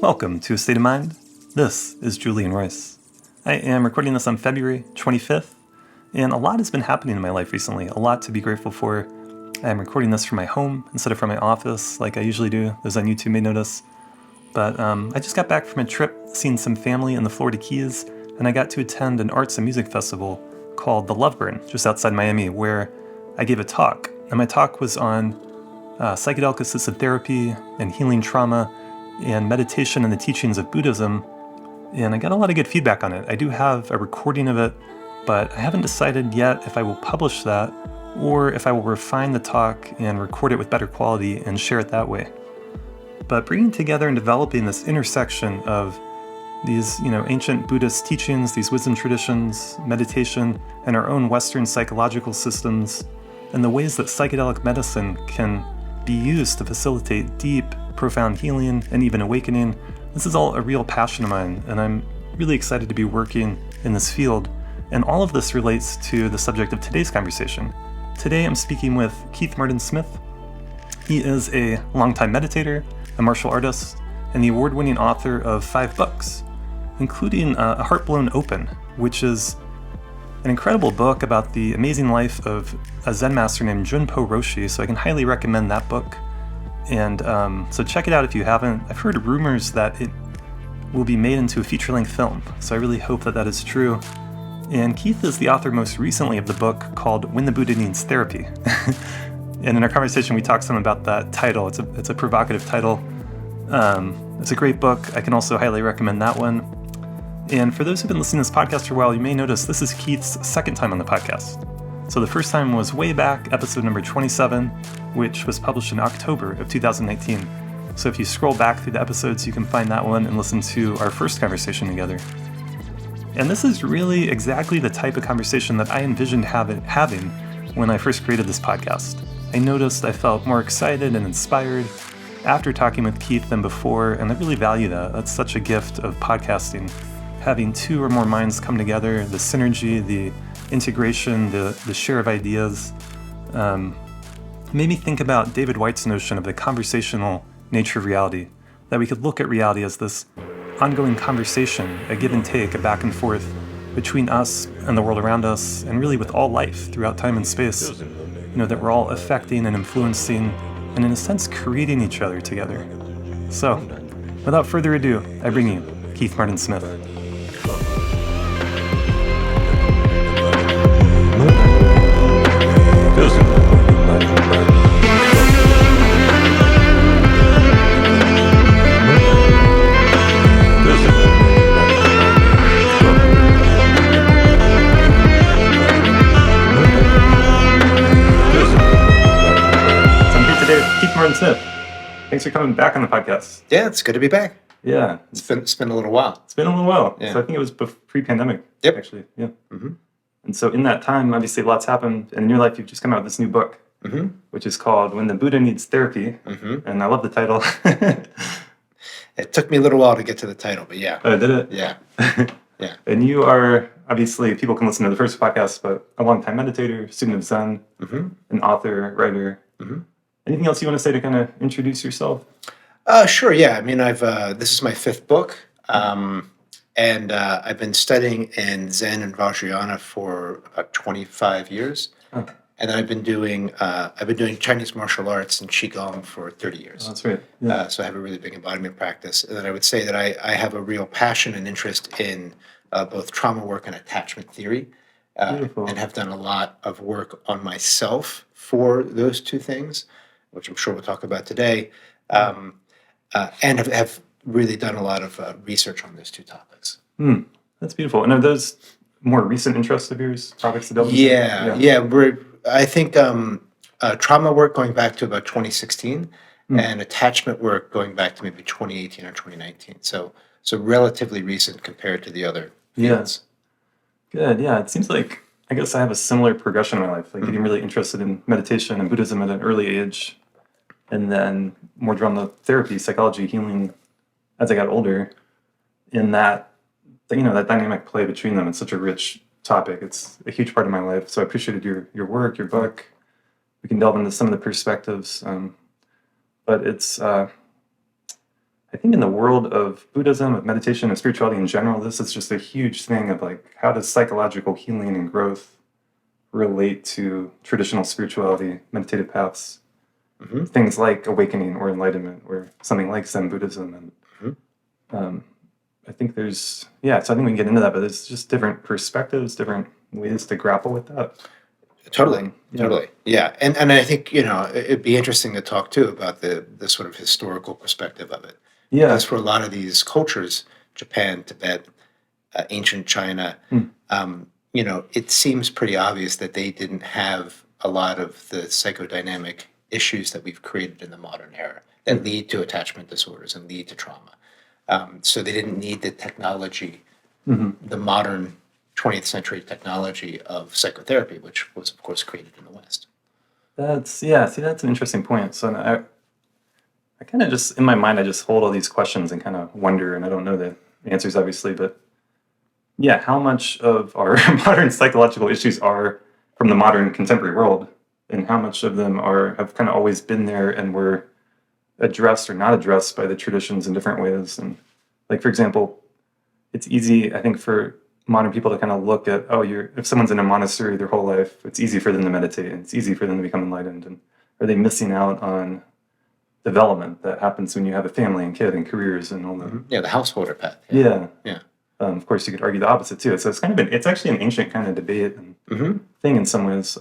Welcome to A State of Mind. This is Julian Royce. I am recording this on February 25th, and a lot has been happening in my life recently, a lot to be grateful for. I am recording this from my home instead of from my office like I usually do. Those on YouTube may notice. But I just got back from a trip seeing some family in the Florida Keys, and I got to attend an arts and music festival called The Love Burn, just outside Miami, where I gave a talk. And my talk was on psychedelic assisted therapy and healing trauma and meditation and the teachings of Buddhism. And I got a lot of good feedback on it. I do have a recording of it, but I haven't decided yet if I will publish that or if I will refine the talk and record it with better quality and share it that way. But bringing together and developing this intersection of these, ancient Buddhist teachings, these wisdom traditions, meditation, and our own Western psychological systems, and the ways that psychedelic medicine can be used to facilitate deep, profound healing and even awakening. This is all a real passion of mine, and I'm really excited to be working in this field. And all of this relates to the subject of today's conversation. Today I'm speaking with Keith Martin Smith. He is a longtime meditator, a martial artist, and the award-winning author of 5 books, including A Heart Blown Open, which is an incredible book about the amazing life of a Zen master named Junpo Roshi, so I can highly recommend that book. And so check it out if you haven't. I've heard rumors that it will be made into a feature-length film, so I really hope that that is true. And Keith is the author most recently of the book called When the Buddha Needs Therapy. And in our conversation, we talked some about that title. It's a provocative title. It's a great book. I can also highly recommend that one. And for those who've been listening to this podcast for a while, you may notice this is Keith's second time on the podcast. So the first time was way back, episode number 27, which was published in October of 2019. So if you scroll back through the episodes, you can find that one and listen to our first conversation together. And this is really exactly the type of conversation that I envisioned having when I first created this podcast. I noticed I felt more excited and inspired after talking with Keith than before, and I really value that. That's such a gift of podcasting. Having 2 or more minds come together, the synergy, the integration, the share of ideas, made me think about David White's notion of the conversational nature of reality, that we could look at reality as this ongoing conversation, a give and take, a back and forth between us and the world around us, and really with all life throughout time and space, that we're all affecting and influencing and in a sense creating each other together. So, without further ado, I bring you Keith Martin Smith. Martin Smith, thanks for coming back on the podcast. Yeah, it's good to be back. Yeah. It's been a little while. It's been a little while. Yeah. So I think it was pre-pandemic, Yep. actually. Yeah. Mm-hmm. And so in that time, obviously lots happened. And in your life, you've just come out with this new book, which is called When the Buddha Needs Therapy. And I love the title. It took me a little while to get to the title, but yeah. Oh, did it? Yeah. Yeah. And you are, obviously, people can listen to the first podcast, but a longtime meditator, student of Zen, an author, writer. Anything else you want to say to kind of introduce yourself? Sure, yeah. I mean, this is my 5th book, and I've been studying in Zen and Vajrayana for about 25 years. Oh. And then I've been doing Chinese martial arts and Qigong for 30 years. Oh, that's right. Yeah. So I have a really big embodiment practice. And then I would say that I have a real passion and interest in both trauma work and attachment theory, and have done a lot of work on myself for those 2 things, which I'm sure we'll talk about today, and have really done a lot of research on those 2 topics. That's beautiful. And are those more recent interests of yours, topics to delve into? Yeah. I think trauma work going back to about 2016, and attachment work going back to maybe 2018 or 2019. So relatively recent compared to the other fields. Good. Yeah. It seems like, I guess I have a similar progression in my life, like getting really interested in meditation and Buddhism at an early age, and then more drawn to therapy, psychology, healing as I got older. In that, that dynamic play between them, it's such a rich topic. It's a huge part of my life. So I appreciated your work, your book. We can delve into some of the perspectives. But it's, I I think in the world of Buddhism, of meditation, of spirituality in general, this is just a huge thing of like, how does psychological healing and growth relate to traditional spirituality, meditative paths, things like awakening or enlightenment, or something like Zen Buddhism. And I think so I think we can get into that, but it's just different perspectives, different ways to grapple with that. Totally. Yeah. And I think, it'd be interesting to talk too about the sort of historical perspective of it. Yeah. Because for a lot of these cultures, Japan, Tibet, ancient China, it seems pretty obvious that they didn't have a lot of the psychodynamic issues that we've created in the modern era that lead to attachment disorders and lead to trauma. So they didn't need the technology, the modern 20th century technology of psychotherapy, which was, of course, created in the West. That's an interesting point. So I kind of just, in my mind, I just hold all these questions and kind of wonder, and I don't know the answers, obviously, but yeah, how much of our modern psychological issues are from the modern contemporary world, and how much of them have kind of always been there and were addressed or not addressed by the traditions in different ways. And like, for example, it's easy, I think, for modern people to kind of look at, if someone's in a monastery their whole life, it's easy for them to meditate, and it's easy for them to become enlightened. And are they missing out on development that happens when you have a family and kid and careers and all that? Yeah, the householder path. Yeah. Of course, you could argue the opposite too. So it's actually an ancient kind of debate and thing in some ways.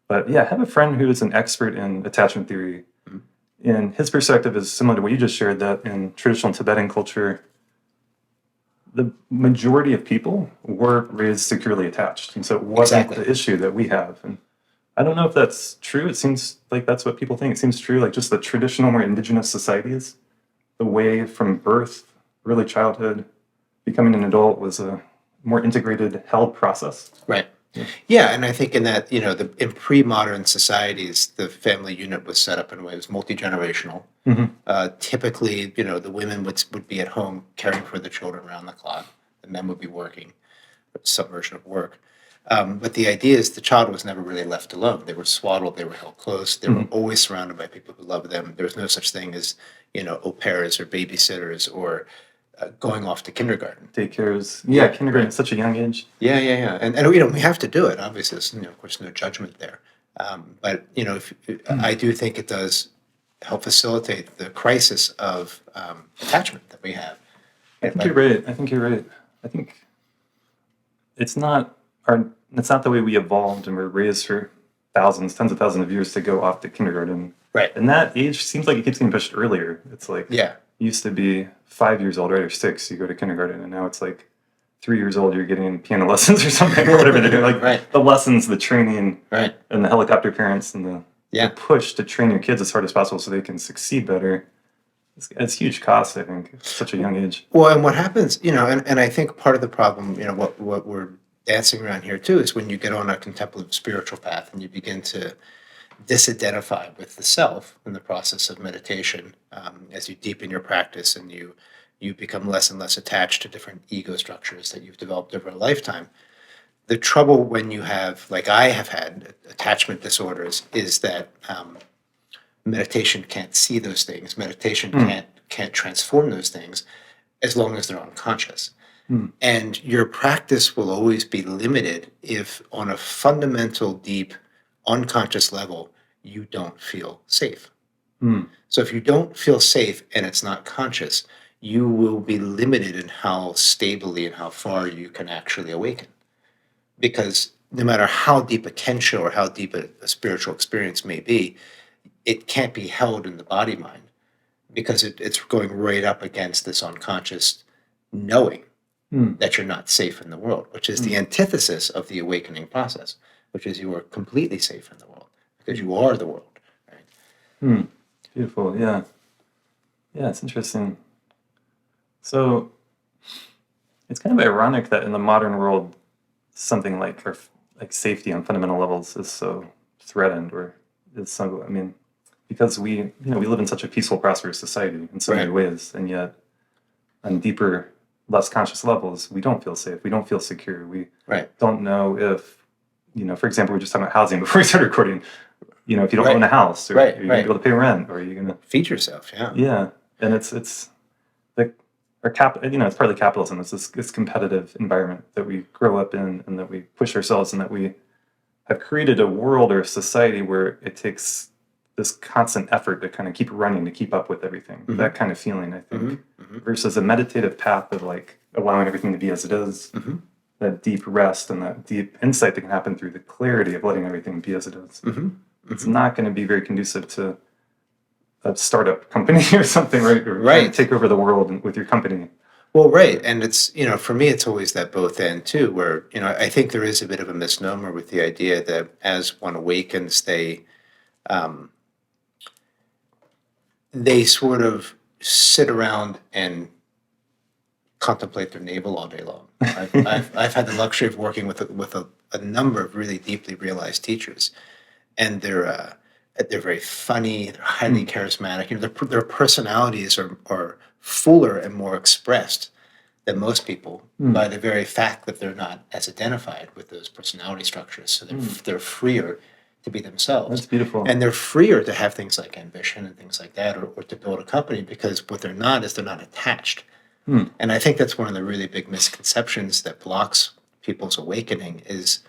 But yeah, I have a friend who is an expert in attachment theory, and his perspective is similar to what you just shared, that in traditional Tibetan culture, the majority of people were raised securely attached. And so it wasn't the issue that we have. And I don't know if that's true. It seems like that's what people think. It seems true, like just the traditional, more indigenous societies, the way from birth, early childhood, becoming an adult was a more integrated, held process. Right. Yeah, and I think in that, in pre-modern societies, the family unit was set up in a way it was multi-generational. Typically, the women would be at home caring for the children around the clock. The men would be working, some version of work. But the idea is the child was never really left alone. They were swaddled, they were held close, they were always surrounded by people who loved them. There was no such thing as, au pairs or babysitters or going off to kindergarten. Daycares. Kindergarten at such a young age. Yeah. And we have to do it. Obviously, there's, of course, no judgment there. But, I do think it does help facilitate the crisis of attachment that we have. I think you're right. I think it's not the way we evolved and were raised for tens of thousands of years to go off to kindergarten. Right. And that age seems like it keeps getting pushed earlier. It's like, used to be 5 years old, right, or 6, you go to kindergarten, and now it's like 3 years old, you're getting piano lessons or something, or whatever they're doing. Like the lessons, the training, and the helicopter parents, and the push to train your kids as hard as possible so they can succeed better. It's huge cost, I think, at such a young age. Well, and what happens, and I think part of the problem, what we're dancing around here too, is when you get on a contemplative spiritual path and you begin to disidentify with the self in the process of meditation, as you deepen your practice and you become less and less attached to different ego structures that you've developed over a lifetime. The trouble when you have, like I have had, attachment disorders is that meditation can't see those things. Meditation can't transform those things as long as they're unconscious. And your practice will always be limited if on a fundamental, deep, unconscious level, you don't feel safe. So if you don't feel safe and it's not conscious, you will be limited in how stably and how far you can actually awaken. Because no matter how deep a kensho or how deep a spiritual experience may be, it can't be held in the body-mind because it's going right up against this unconscious knowing that you're not safe in the world, which is the antithesis of the awakening process, which is you are completely safe in the world because you are the world. Right? Beautiful, yeah. Yeah, it's interesting. So it's kind of ironic that in the modern world, something like safety on fundamental levels is so threatened, or is so. I mean, because we live in such a peaceful, prosperous society in so many ways, and yet on deeper, less conscious levels, we don't feel safe. We don't feel secure. We don't know if, for example, we were just talking about housing before we started recording. If you don't own a house, or are you going to be able to pay rent, or are you going to feed yourself? Yeah. And it's like it's partly capitalism. It's this competitive environment that we grow up in and that we push ourselves, and that we have created a world or a society where it takes this constant effort to kind of keep running, to keep up with everything. That kind of feeling, I think, versus a meditative path of like allowing everything to be as it is, that deep rest and that deep insight that can happen through the clarity of letting everything be as it is. It's not going to be very conducive to a startup company or something, right? Or trying to take over the world with your company. Well, right. And it's, for me, it's always that both and too, where, I think there is a bit of a misnomer with the idea that as one awakens, they sort of sit around and contemplate their navel all day long. I've had the luxury of working with a number of really deeply realized teachers, and they're very funny, they're highly charismatic. Their personalities are fuller and more expressed than most people by the very fact that they're not as identified with those personality structures. So they're freer to be themselves. That's beautiful. And they're freer to have things like ambition and things like that, or to build a company, because what they're not is they're not attached. And I think that's one of the really big misconceptions that blocks people's awakening is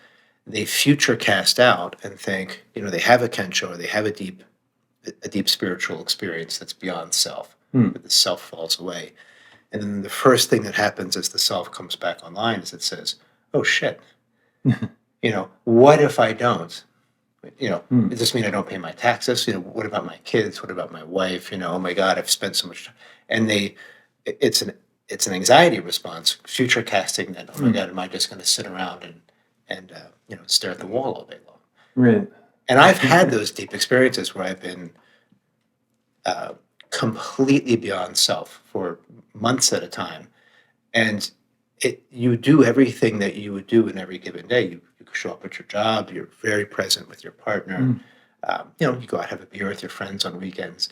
they future cast out and think, they have a kensho, or they have a deep spiritual experience that's beyond self, but the self falls away. And then the first thing that happens as the self comes back online is it says, oh shit, what if I don't? Does this mean I don't pay my taxes? What about my kids? What about my wife? Oh my God, I've spent so much time. And it's an anxiety response, future casting that, oh my God, am I just going to sit around and stare at the wall all day long? Right. And I've had those deep experiences where I've been completely beyond self for months at a time. And you do everything that you would do in every given day. You show up at your job, you're very present with your partner. You go out, have a beer with your friends on weekends.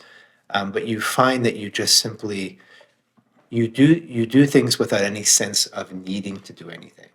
But you find that you just simply, you do things without any sense of needing to do anything.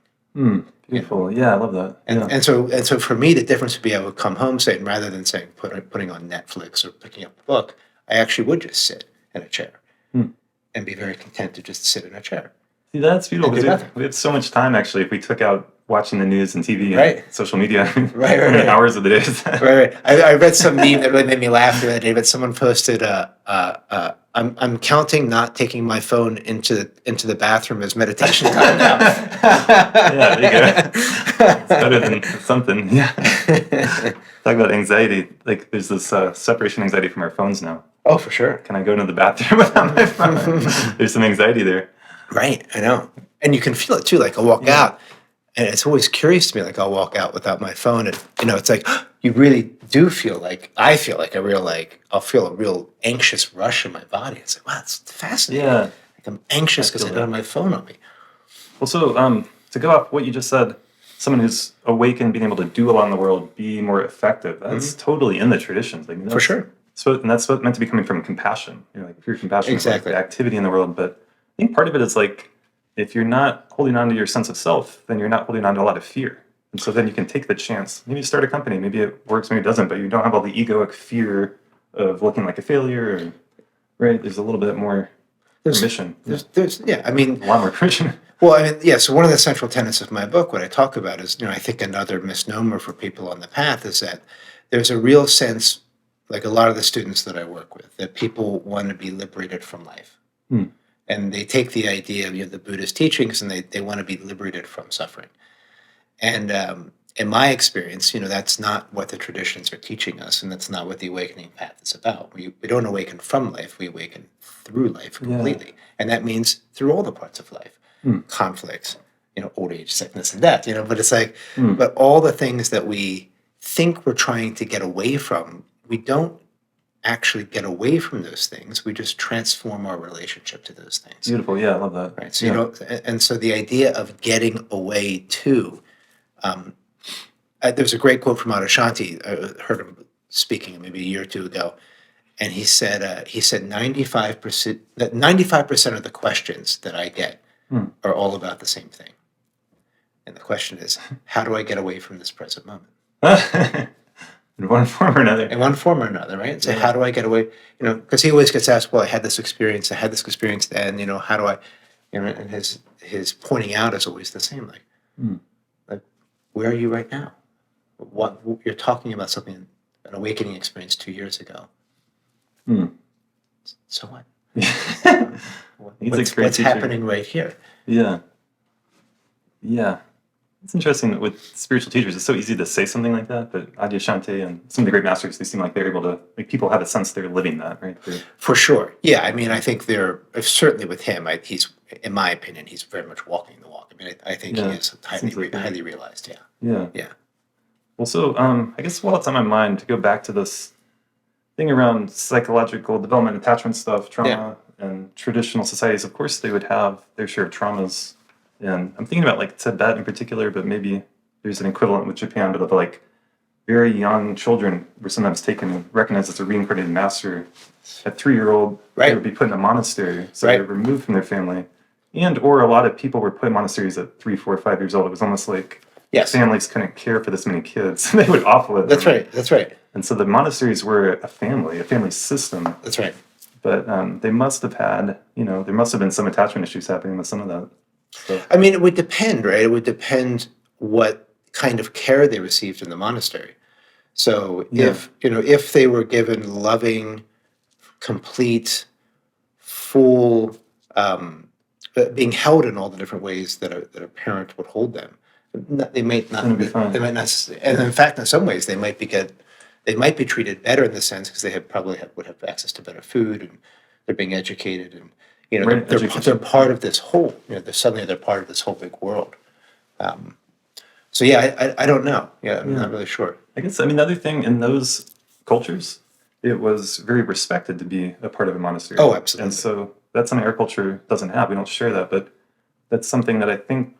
Beautiful. Yeah, I love that. And so for me, the difference would be I would come home saying, rather than saying putting on Netflix or picking up a book, I actually would just sit in a chair and be very content to just sit in a chair. See, that's beautiful. We have so much time, actually, if we took out watching the news and TV and social media. Right. Hours of the day. Right. I read some meme that really made me laugh the other day, but someone posted, I'm counting not taking my phone into the bathroom as meditation time now. Yeah, there you go. It's better than something. Yeah. Talk about anxiety. Like, there's this separation anxiety from our phones now. Oh, for sure. Can I go into the bathroom without my phone? There's some anxiety there. Right, I know. And you can feel it too. Like, I'll walk out, and it's always curious to me. Like, I'll walk out without my phone, and it's like you really do feel like I feel like I'll feel a real anxious rush in my body. It's like, wow, it's fascinating. Yeah, like I'm anxious because I don't have my phone on me. Well, so to go off what you just said, someone who's awakened, being able to do a lot in the world, be more effective. That's totally in the traditions. Like, for sure. So, and that's what meant to be coming from compassion. Like pure compassion, exactly. Like the activity in the world, but I think part of it is like, if you're not holding on to your sense of self, then you're not holding on to a lot of fear. And so then you can take the chance. Maybe you start a company, maybe it works, maybe it doesn't, but you don't have all the egoic fear of looking like a failure. Right? There's a little bit more permission. There's I mean, a lot more permission. Well, I mean, yeah, so one of the central tenets of my book, what I talk about is, I think another misnomer for people on the path is that there's a real sense, like a lot of the students that I work with, that people want to be liberated from life. And they take the idea of the Buddhist teachings and they want to be liberated from suffering. And in my experience, that's not what the traditions are teaching us, and that's not what the awakening path is about. We don't awaken from life, we awaken through life completely. And that means through all the parts of life. Conflicts, old age, sickness, and death, but it's like, but all the things that we think we're trying to get away from, we don't actually get away from those things. We just transform our relationship to those things. Beautiful. Yeah, I love that. Right. So, and so the idea of getting away to, there's a great quote from Adashanti. I heard him speaking maybe a year or two ago. And he said 95% of the questions that I get are all about the same thing. And the question is, how do I get away from this present moment? in one form or another. In one form or another, right? And say, how do I get away? Because he always gets asked, well, I had this experience then, how do I, and his pointing out is always the same, like, where are you right now? What you're talking about something, an awakening experience 2 years ago. So what? What's happening right here? Yeah. It's interesting with spiritual teachers. It's so easy to say something like that, but Adyashanti and some of the great masters, they seem like they're able to make people have a sense they're living that, right? For sure. Yeah, I mean, I think certainly with him, he's, in my opinion, he's very much walking the walk. I mean, I think he is highly realized, Yeah. Yeah. Well, so I guess while it's on my mind to go back to this thing around psychological development, attachment stuff, trauma, and traditional societies, of course, they would have their share of traumas. And I'm thinking about like Tibet in particular, but maybe there's an equivalent with Japan, but of like very young children were sometimes taken and recognized as a reincarnated master. A 3-year-old, they would be put in a monastery, so they were removed from their family. Or a lot of people were put in monasteries at 3, 4, 5 years old. It was almost like families couldn't care for this many kids. They would offload them. That's right. And so the monasteries were a family system. That's right. But they must have had, there must have been some attachment issues happening with some of that. So. I mean, it would depend, right? It would depend what kind of care they received in the monastery. So if they were given loving, complete, full, being held in all the different ways that a parent would hold them, they might not. Be fine. They might not, and in fact, in some ways, they might be treated better in the sense because they would have access to better food and they're being educated and. They're part of this whole. They're part of this whole big world. So I don't know. I'm not really sure. I guess the other thing in those cultures, it was very respected to be a part of a monastery. Oh, absolutely. And so that's something our culture doesn't have. We don't share that, but that's something that I think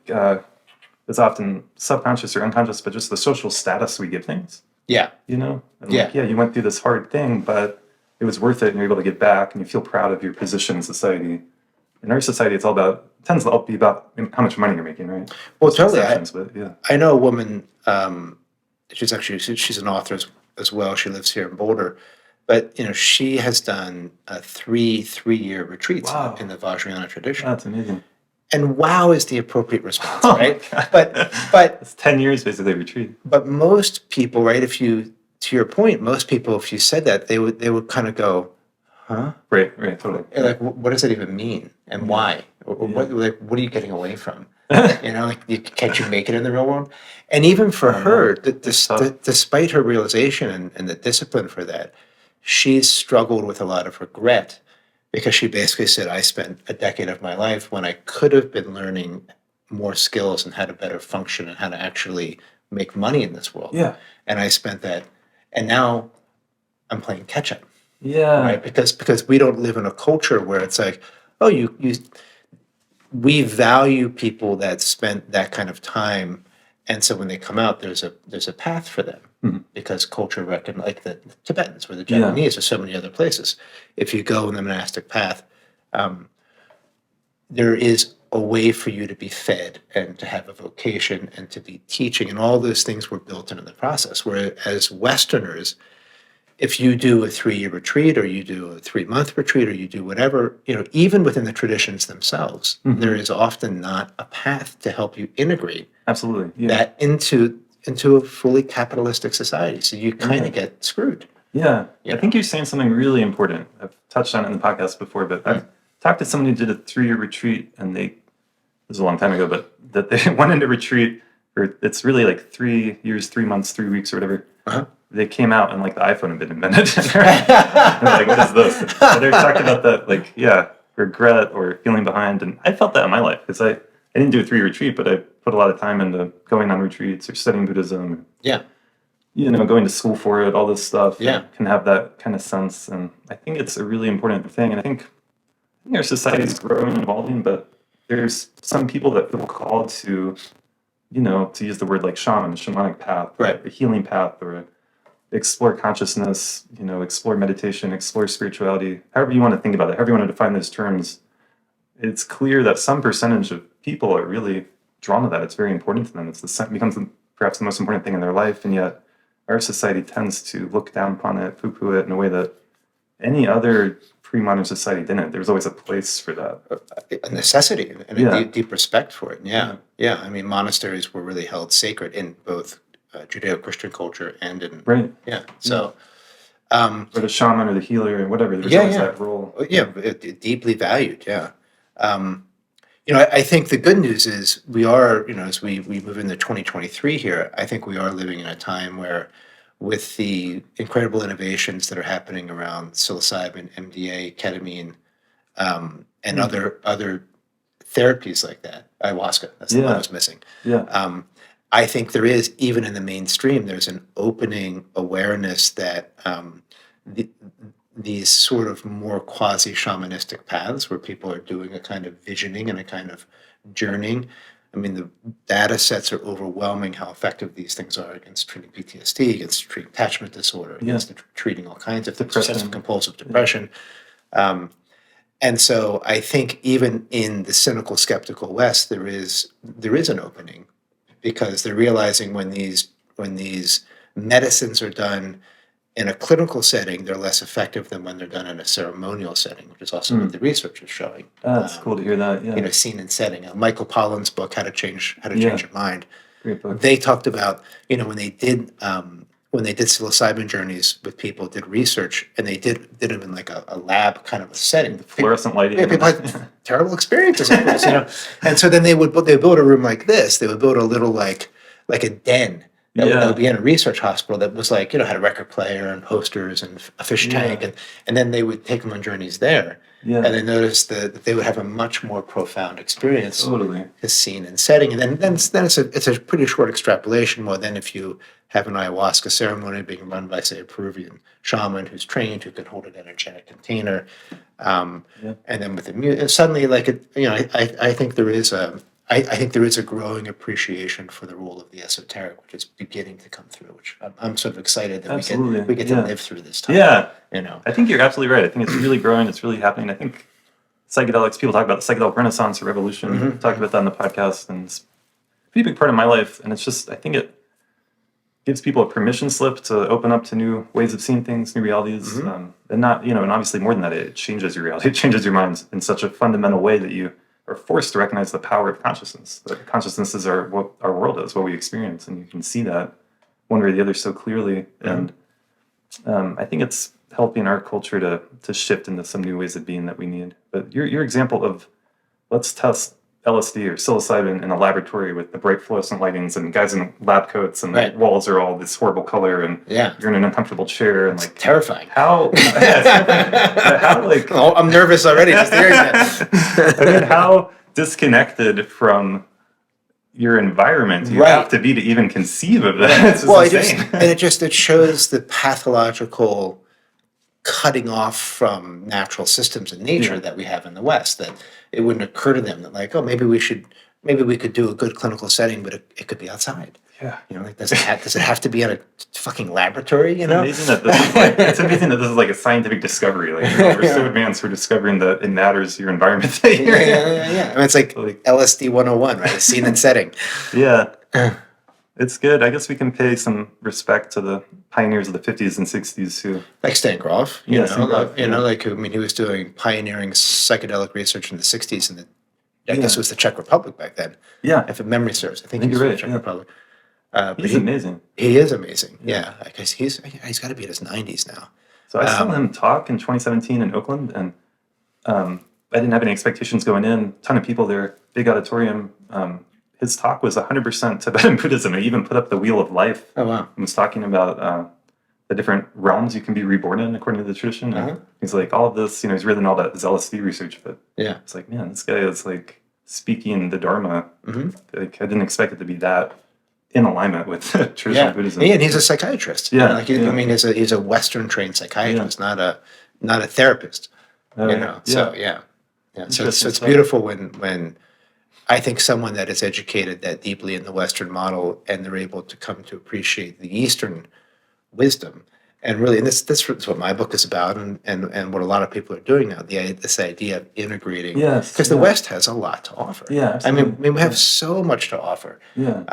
is often subconscious or unconscious. But just the social status we give things. Yeah. And you went through this hard thing, but it was worth it, and you're able to give back, and you feel proud of your position in society. In our society, it tends to all be about how much money you're making, right? Well, totally. I know a woman. She's an author as well. She lives here in Boulder, but she has done 3-year retreats in the Vajrayana tradition. That's amazing. And wow is the appropriate response, right? But it's 10 years basically retreat. But most people, right? To your point, most people, if you said that, they would kind of go, huh? Right, totally. Like, what does that even mean, and why? What are you getting away from? Can't you make it in the real world? And even for her, despite her realization and the discipline for that, she's struggled with a lot of regret because she basically said, I spent a decade of my life when I could have been learning more skills and how to better function and how to actually make money in this world. Yeah. And I spent that. And now I'm playing catch up. Yeah. Right? Because we don't live in a culture where it's like, oh, we value people that spent that kind of time, and so when they come out, there's a path for them because culture like the Tibetans or the Japanese or so many other places. If you go in the monastic path, there is a way for you to be fed and to have a vocation and to be teaching, and all those things were built into the process. Whereas Westerners, if you do a 3-year retreat or you do a 3-month retreat or you do whatever, even within the traditions themselves, there is often not a path to help you integrate that into a fully capitalistic society. So you kind of get screwed. Yeah. I think you're saying something really important. I've touched on it in the podcast before, but I've talked to someone who did a 3-year retreat, and this was a long time ago, but that they went into retreat, or it's really like 3 years, 3 months, 3 weeks, or whatever. They came out and like the iPhone had been invented. They're like, what is this? So they're talking about that, regret or feeling behind. And I felt that in my life because I didn't do a 3-year retreat, but I put a lot of time into going on retreats or studying Buddhism. Going to school for it, all this stuff. Can have that kind of sense. And I think it's a really important thing. And I think our society is growing and evolving, but there's some people that feel called to, to use the word like shaman, a shamanic path, a healing path, or explore consciousness, explore meditation, explore spirituality, however you want to think about it, however you want to define those terms. It's clear that some percentage of people are really drawn to that. It's very important to them. It becomes perhaps the most important thing in their life, and yet our society tends to look down upon it, poo-poo it in a way that any other pre-modern society didn't. There was always a place for that. A necessity and Yeah. a deep respect for it. Yeah. I mean, monasteries were really held sacred in both Judeo-Christian culture and in Right. So, or the shaman or the healer or whatever. There's always that role. Deeply valued. Yeah. I think the good news is we are, as we move into 2023 here, I think we are living in a time where, with the incredible innovations that are happening around psilocybin, MDA, ketamine, and other therapies like that, ayahuasca, that's the one I was missing. Yeah. I think there is, even in the mainstream, there's an opening awareness that these sort of more quasi-shamanistic paths where people are doing a kind of visioning and a kind of journeying. I mean, the data sets are overwhelming how effective these things are against treating PTSD, against treating attachment disorder, against treating all kinds of things, obsessive compulsive depression. And so I think even in the cynical, skeptical West, there is an opening, because they're realizing when these medicines are done in a clinical setting, they're less effective than when they're done in a ceremonial setting, which is also what the research is showing. That's cool to hear that. Yeah. Scene and setting. Michael Pollan's book, How to Change Your Mind. Great book. They talked about, when they did psilocybin journeys with people, did research, and they did them in like a lab kind of a setting. Fluorescent lighting. People had terrible experiences, of course, And so then they would build a room like this. They would build a little like a den. That would be in a research hospital that was like, had a record player and posters and a fish tank. And then they would take them on journeys there. Yeah. And they noticed that they would have a much more profound experience. Totally. The scene and setting. And then it's a pretty short extrapolation more than if you have an ayahuasca ceremony being run by, say, a Peruvian shaman who's trained, who can hold an energetic container. And then with the music, suddenly, I think there is a growing appreciation for the role of the esoteric, which is beginning to come through. Which I'm sort of excited that we get to live through this time. Yeah, I think you're absolutely right. I think it's really growing. It's really happening. I think psychedelics. People talk about the psychedelic renaissance or revolution. We talked about that on the podcast, and it's a pretty big part of my life. And it's just, I think it gives people a permission slip to open up to new ways of seeing things, new realities, and not, and obviously more than that, it changes your reality. It changes your mind in such a fundamental way that you are forced to recognize the power of consciousness. That consciousness is what our world is, what we experience, and you can see that one way or the other so clearly. And I think it's helping our culture to shift into some new ways of being that we need. But your example of, let's test LSD or psilocybin in a laboratory with the bright fluorescent lightings and guys in lab coats, and the walls are all this horrible color, and you're in an uncomfortable chair, and like terrifying. How I'm nervous already just hearing that. I mean, how disconnected from your environment you have to be to even conceive of that. It shows the pathological cutting off from natural systems in nature that we have in the West, that it wouldn't occur to them that maybe we could do a good clinical setting, but it could be outside. Yeah. Does it have to be in a fucking laboratory? It's amazing that this is like a scientific discovery. We're so advanced, we're discovering that it matters your environment that you're in. I mean, it's like LSD 101, right? Scene and setting. Yeah. It's good. I guess we can pay some respect to the pioneers of the 50s and 60s who... Like Stan Grof, he was doing pioneering psychedelic research in the 60s, and I guess it was the Czech Republic back then. Yeah. If memory serves. I think he's you're from the Czech Republic. He's amazing. He is amazing. Yeah. I guess he's got to be in his 90s now. So I saw him talk in 2017 in Oakland, and I didn't have any expectations going in. A ton of people there, big auditorium. His talk was 100% Tibetan Buddhism. He even put up the Wheel of Life. Oh, wow. And was talking about the different realms you can be reborn in according to the tradition. And he's like, all of this, he's written all that LSD research, but it's like, man, this guy is like speaking the Dharma. Like, I didn't expect it to be that in alignment with traditional Buddhism. And he's a psychiatrist. I mean, he's a Western trained psychiatrist, not a therapist. So it's beautiful when I think someone that is educated that deeply in the Western model, and they're able to come to appreciate the Eastern wisdom And really, and this is what my book is about, and what a lot of people are doing now. This idea of integrating, Yes, because the yeah. West has a lot to offer. Yeah, absolutely. We have so much to offer, Yeah.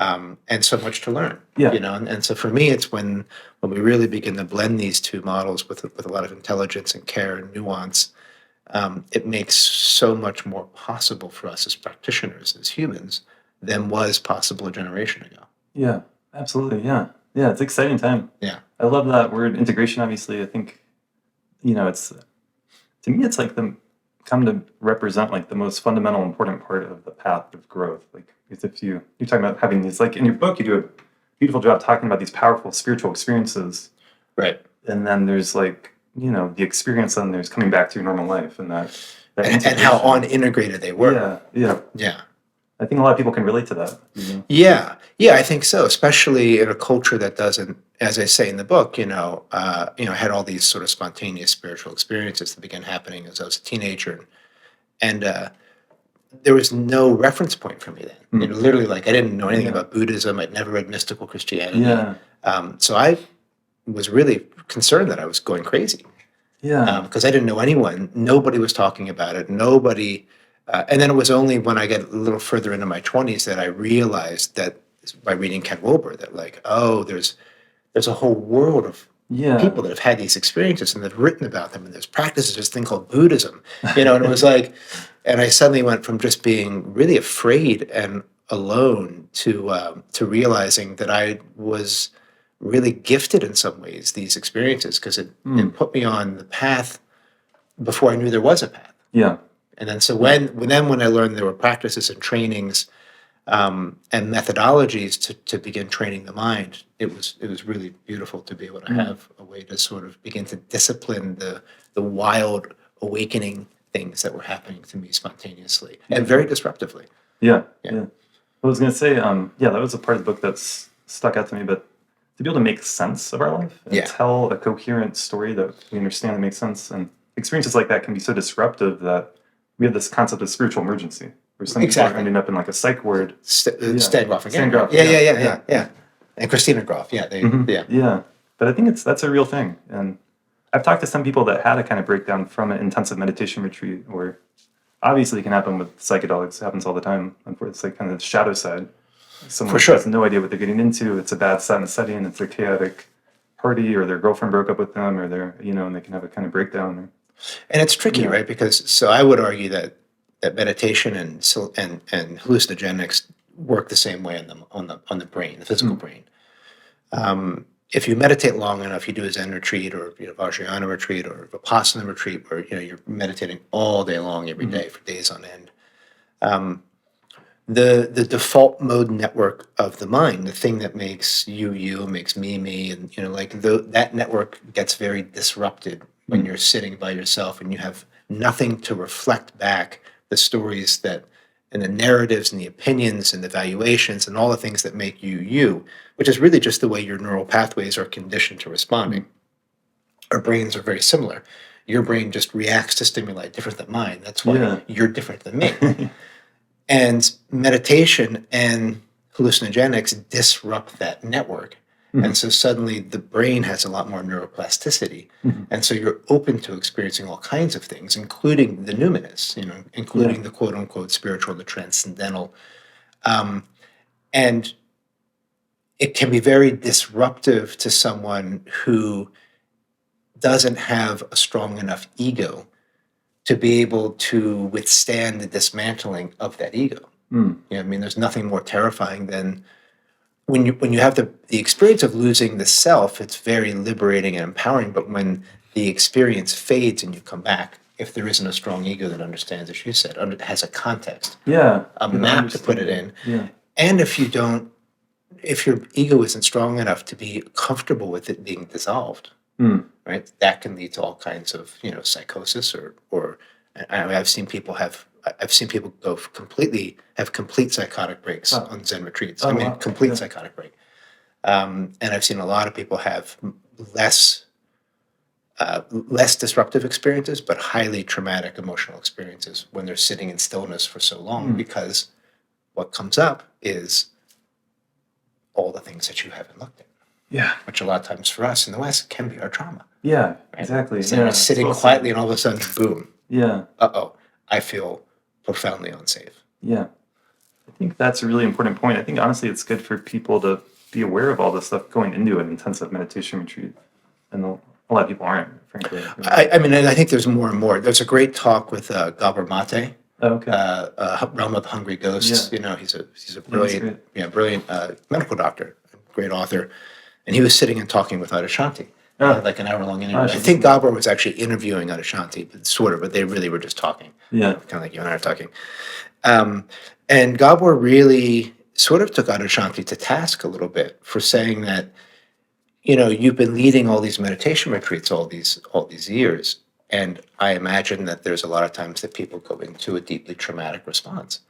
and so much to learn. Yeah. And so for me, it's when we really begin to blend these two models with a lot of intelligence and care and nuance. It makes so much more possible for us as practitioners, as humans, than was possible a generation ago. Yeah, absolutely. Yeah. Yeah, it's an exciting time. Yeah. I love that word integration, obviously. I think, it's, to me, it's like come to represent like the most fundamental, important part of the path of growth. Like, if you're talking about having these, like in your book, you do a beautiful job talking about these powerful spiritual experiences. Right. And then there's like, the experience, and there's coming back to your normal life, and that And how unintegrated they were. Yeah, yeah. Yeah. I think a lot of people can relate to that. Yeah, I think so. Especially in a culture that doesn't, as I say in the book, had all these sort of spontaneous spiritual experiences that began happening as I was a teenager, and there was no reference point for me then. Literally, like I didn't know anything about Buddhism. I'd never read mystical Christianity. Yeah. So I was really concerned that I was going crazy. Yeah. Because I didn't know anyone. Nobody was talking about it. Nobody. And then it was only when I got a little further into my 20s that I realized that by reading Ken Wilber that like, oh, there's a whole world of people that have had these experiences and they've written about them, and there's practices, this thing called Buddhism, and it was like, and I suddenly went from just being really afraid and alone to realizing that I was really gifted in some ways, these experiences, because it put me on the path before I knew there was a path. Yeah. And then so when I learned there were practices and trainings and methodologies to begin training the mind, it was really beautiful to be able to have a way to sort of begin to discipline the wild awakening things that were happening to me spontaneously and very disruptively. Yeah. I was going to say, that was a part of the book that's stuck out to me, but to be able to make sense of our life and tell a coherent story that we understand that makes sense, and experiences like that can be so disruptive that we have this concept of spiritual emergency, where some people are ending up in like a psych ward. Stan Groff again. Stan Groff. Yeah. And Christina Groff. Yeah. Yeah. But I think that's a real thing. And I've talked to some people that had a kind of breakdown from an intensive meditation retreat, or obviously it can happen with psychedelics. It happens all the time. Unfortunately, it's like kind of the shadow side. Someone has no idea what they're getting into. It's a bad setting. It's a chaotic party, or their girlfriend broke up with them, or they're, and they can have a kind of breakdown. And it's tricky, right? Because so I would argue that meditation and hallucinogenics work the same way on the brain, the physical brain. If you meditate long enough, you do a Zen retreat or Vajrayana retreat or Vipassana retreat, where you're meditating all day long every day for days on end. The default mode network of the mind, the thing that makes you, makes me, and that network gets very disrupted when you're sitting by yourself and you have nothing to reflect back the stories that, and the narratives and the opinions and the valuations and all the things that make you, which is really just the way your neural pathways are conditioned to responding. Our brains are very similar. Your brain just reacts to stimuli different than mine. That's why you're different than me. And meditation and hallucinogenics disrupt that network. And so suddenly the brain has a lot more neuroplasticity. And so you're open to experiencing all kinds of things, including the numinous, including the quote unquote spiritual, the transcendental. And it can be very disruptive to someone who doesn't have a strong enough ego to be able to withstand the dismantling of that ego. There's nothing more terrifying than when you have the experience of losing the self. It's very liberating and empowering, but when the experience fades and you come back, if there isn't a strong ego that understands, as you said, has a context, a map to put it in, and if your ego isn't strong enough to be comfortable with it being dissolved, right, that can lead to all kinds of psychosis or I've seen people go have complete psychotic breaks on Zen retreats. Complete psychotic break. And I've seen a lot of people have less disruptive experiences, but highly traumatic emotional experiences when they're sitting in stillness for so long, because what comes up is all the things that you haven't looked at. Yeah. which a lot of times for us in the West can be our trauma. Yeah, Right? exactly. So Yeah, sitting well quietly said. and all of a sudden, boom, Yeah, I feel profoundly unsafe. yeah. I think that's a really important point. I think honestly it's good for people to be aware of all this stuff going into an intensive meditation retreat. And a lot of people aren't, frankly. I mean, and I think there's more and more. There's a great talk with Gabor Mate, Oh, okay. Realm of the Hungry Ghosts. Yeah. You know, he's a Yeah, brilliant, that's brilliant medical doctor, great author, and he was sitting and talking with Adyashanti. They had like an hour-long interview. I think Gabor was actually interviewing Adyashanti, but they really were just talking. Yeah. Kind of like you and I are talking. And Gabor really sort of took Adyashanti to task a little bit for saying that, you've been leading all these meditation retreats all these years, and I imagine that there's a lot of times that people go into a deeply traumatic response.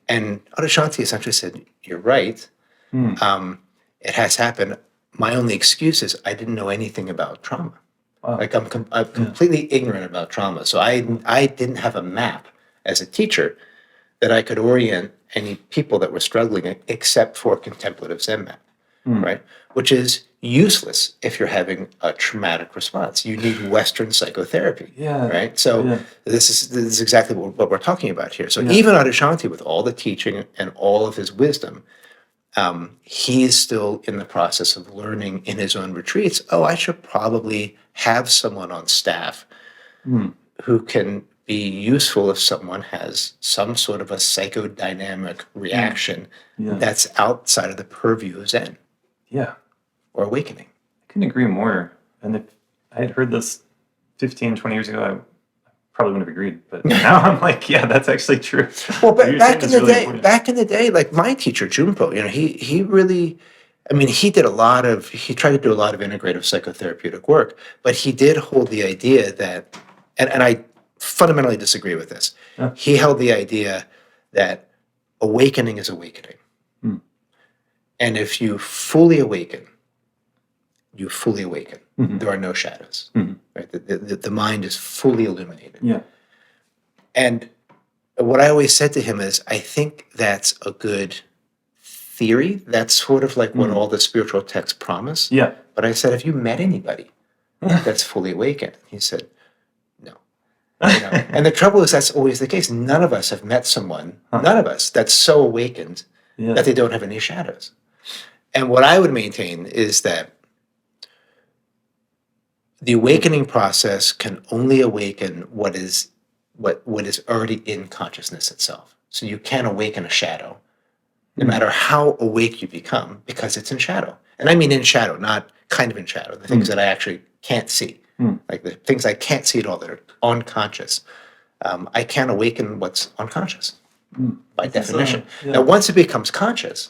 And Adyashanti essentially said, "You're right. It has happened. My only excuse is I didn't know anything about trauma. Wow. Like I'm completely ignorant about trauma. So I didn't have a map as a teacher that I could orient any people that were struggling except for contemplative Zen map, right? Which is useless if you're having a traumatic response. You need Western psychotherapy, right? So this is exactly what we're talking about here. So even Adyashanti, with all the teaching and all of his wisdom, he is still in the process of learning in his own retreats. Oh, I should probably have someone on staff who can be useful if someone has some sort of a psychodynamic reaction that's outside of the purview of Zen. Yeah. Or awakening. I couldn't agree more. And if I had heard this 15, 20 years ago, I probably wouldn't have agreed. But now I'm like, yeah, that's actually true. Well, back in the day, like my teacher, Junpo, he really, I mean, he tried to do a lot of integrative psychotherapeutic work, but he did hold the idea that, and I fundamentally disagree with this. Yeah. He held the idea that awakening is awakening. And if you fully awaken, you fully awaken. There are no shadows. Right? The mind is fully illuminated. Yeah. And what I always said to him is, I think that's a good theory. That's sort of like what all the spiritual texts promise. Yeah. But I said, have you met anybody that's fully awakened? He said, no. And the trouble is that's always the case. None of us have met someone, none of us, that's so awakened that they don't have any shadows. And what I would maintain is that the awakening process can only awaken what is already in consciousness itself. So you can't awaken a shadow, no matter how awake you become, because it's in shadow. And I mean in shadow, not kind of in shadow, the things that I actually can't see, like the things I can't see at all that are unconscious. I can't awaken what's unconscious by definition. Now, once it becomes conscious,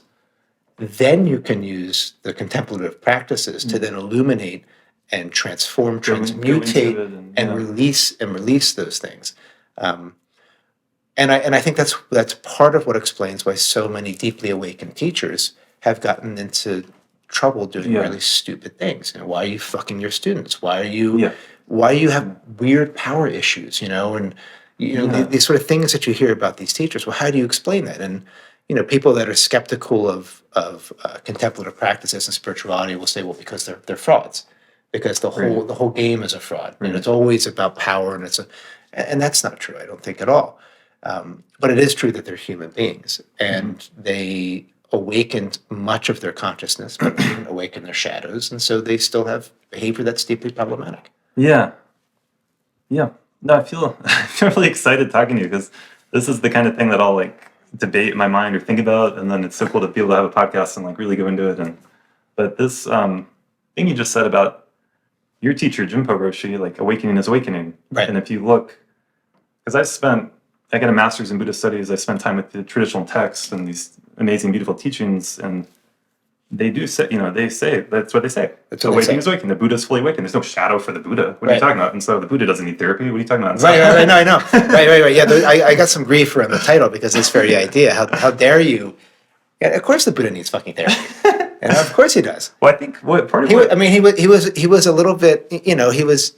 then you can use the contemplative practices to then illuminate and transform, transmutate, and release those things. And I think that's part of what explains why so many deeply awakened teachers have gotten into trouble doing really stupid things. Why are you fucking your students? Why do you have weird power issues? And these sort of things that you hear about these teachers. Well, how do you explain that? And people that are skeptical of contemplative practices and spirituality will say, well, because they're frauds, because the whole game is a fraud. And it's always about power, and that's not true. I don't think at all. But it is true that they're human beings, and they awakened much of their consciousness, but they didn't awaken their shadows, and so they still have behavior that's deeply problematic. Yeah. No, I feel really excited talking to you, because this is the kind of thing that I'll debate in my mind or think about, and then it's so cool to be able to have a podcast and really go into it. But this thing you just said about your teacher Jinpo Roshi, awakening is awakening, right? And if you look, because I got a master's in Buddhist studies, I spent time with the traditional texts and these amazing, beautiful teachings, and they do say, that's what they say. Awakening is awakening. The Buddha is fully awakened. There's no shadow for the Buddha. What are you talking about? And so the Buddha doesn't need therapy. What are you talking about? Right. No, I know. Right. Yeah, I got some grief around the title because this very idea. How dare you? Yeah, of course the Buddha needs fucking therapy. And of course he does. Well, I think he was a little bit, he was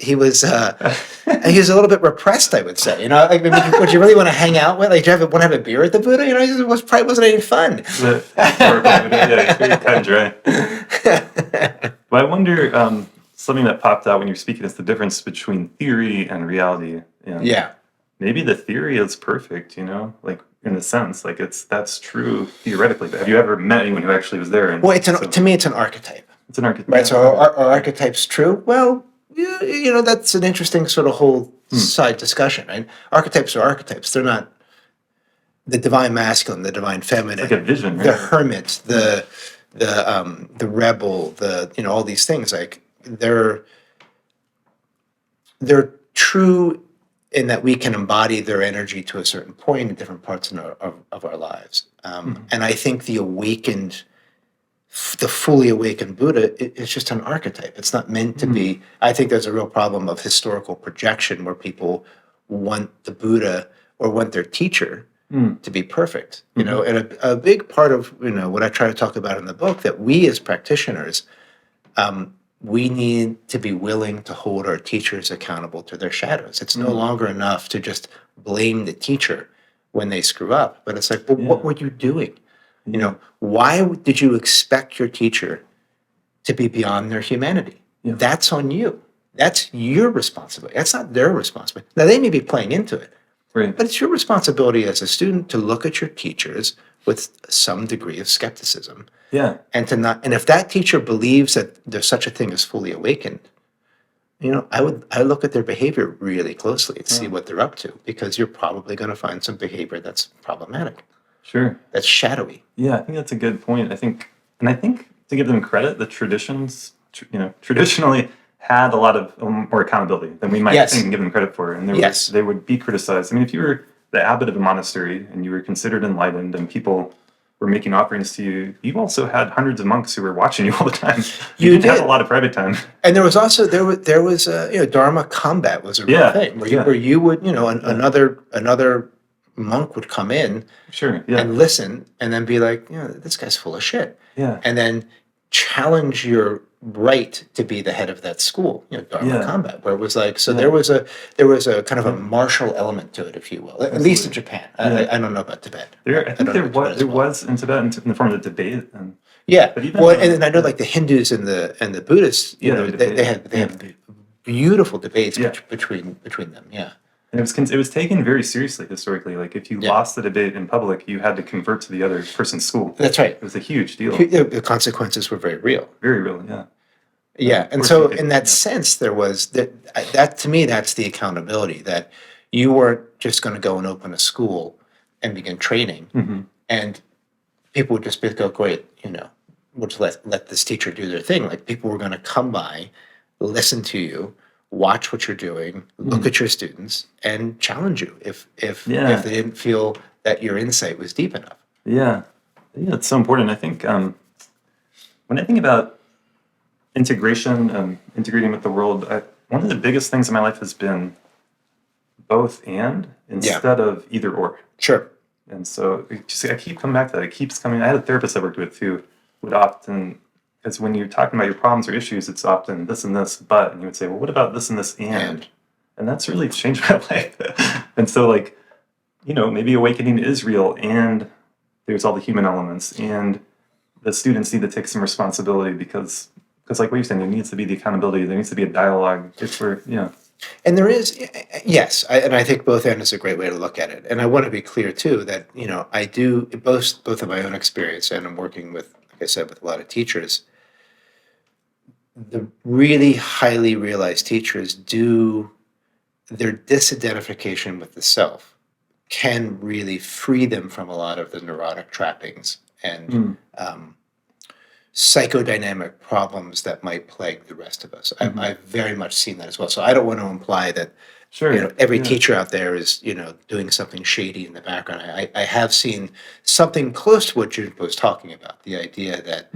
a little bit repressed, I would say. Would you really want to hang out with? Do you want to have a beer with the Buddha? It probably wasn't any fun. Yeah, it's very cut and dry. But I wonder, something that popped out when you're speaking is the difference between theory and reality. And Yeah. maybe the theory is perfect, like in a sense, like that's true theoretically. But have you ever met anyone who actually was there? And Well, to me, it's an archetype. It's an archetype. Right. So are archetypes true? Well, that's an interesting sort of whole side discussion, right? Archetypes are archetypes. They're not the divine masculine, the divine feminine, like a vision, right? The hermit, the rebel, all these things. Like they're true in that we can embody their energy to a certain point in different parts of our lives. And I think the fully awakened Buddha is just an archetype. It's not meant to be. I think there's a real problem of historical projection where people want the Buddha or want their teacher to be perfect. And a big part of what I try to talk about in the book, that we as practitioners, we need to be willing to hold our teachers accountable to their shadows. It's no longer enough to just blame the teacher when they screw up, but it's like, well, what were you doing? Why did you expect your teacher to be beyond their humanity? Yeah. That's on you. That's your responsibility. That's not their responsibility. Now, they may be playing into it, right, but it's your responsibility as a student to look at your teachers with some degree of skepticism. Yeah. And if that teacher believes that there's such a thing as fully awakened, I look at their behavior really closely and see what they're up to, because you're probably going to find some behavior that's problematic. Sure. That's shadowy. Yeah, I think that's a good point. I think to give them credit, the traditions, traditionally had a lot of more accountability than we might think and give them credit for. And they would be criticized. I mean, if you were the abbot of a monastery and you were considered enlightened and people were making offerings to you, you also had hundreds of monks who were watching you all the time. You didn't have a lot of private time. And there was also Dharma combat was a real thing where you would another monk would come in and listen and then be like, this guy's full of shit. Yeah. And then challenge your right to be the head of that school, Dharma combat, where it was like, so there was a kind of a martial element to it, if you will, at least in Japan. I don't know about Tibet. I think there was in Tibet in the form of the debate. And then I know like the Hindus and the Buddhists, they had beautiful debates between them. Yeah. And it was taken very seriously historically. Like if you lost the debate in public, you had to convert to the other person's school. That's right. It was a huge deal. The consequences were very real. Very real, yeah. Yeah, and so in that sense, there was that to me, that's the accountability, that you weren't just going to go and open a school and begin training, and people would just go, great, we'll just let this teacher do their thing. Like people were going to come by, listen to you, watch what you're doing, look at your students, and challenge you if they didn't feel that your insight was deep enough. Yeah, it's so important. I think when I think about integration, integrating with the world, one of the biggest things in my life has been both and instead of either or. Sure. And so I keep coming back to that. It keeps coming. I had a therapist I worked with who would often, because when you're talking about your problems or issues, it's often this and this, but, and you would say, well, what about this and this and that's really changed my life. And so like, maybe awakening is real and there's all the human elements and the students need to take some responsibility because like what you're saying, there needs to be the accountability, there needs to be a dialogue. It's where, And there is, yes, and I think both end is a great way to look at it. And I want to be clear too that I do both of my own experience, and I'm working with, like I said, with a lot of teachers. The really highly realized teachers their disidentification with the self can really free them from a lot of the neurotic trappings and psychodynamic problems that might plague the rest of us. I've very much seen that as well. So I don't want to imply that every teacher out there is doing something shady in the background. I have seen something close to what Jun was talking about, the idea that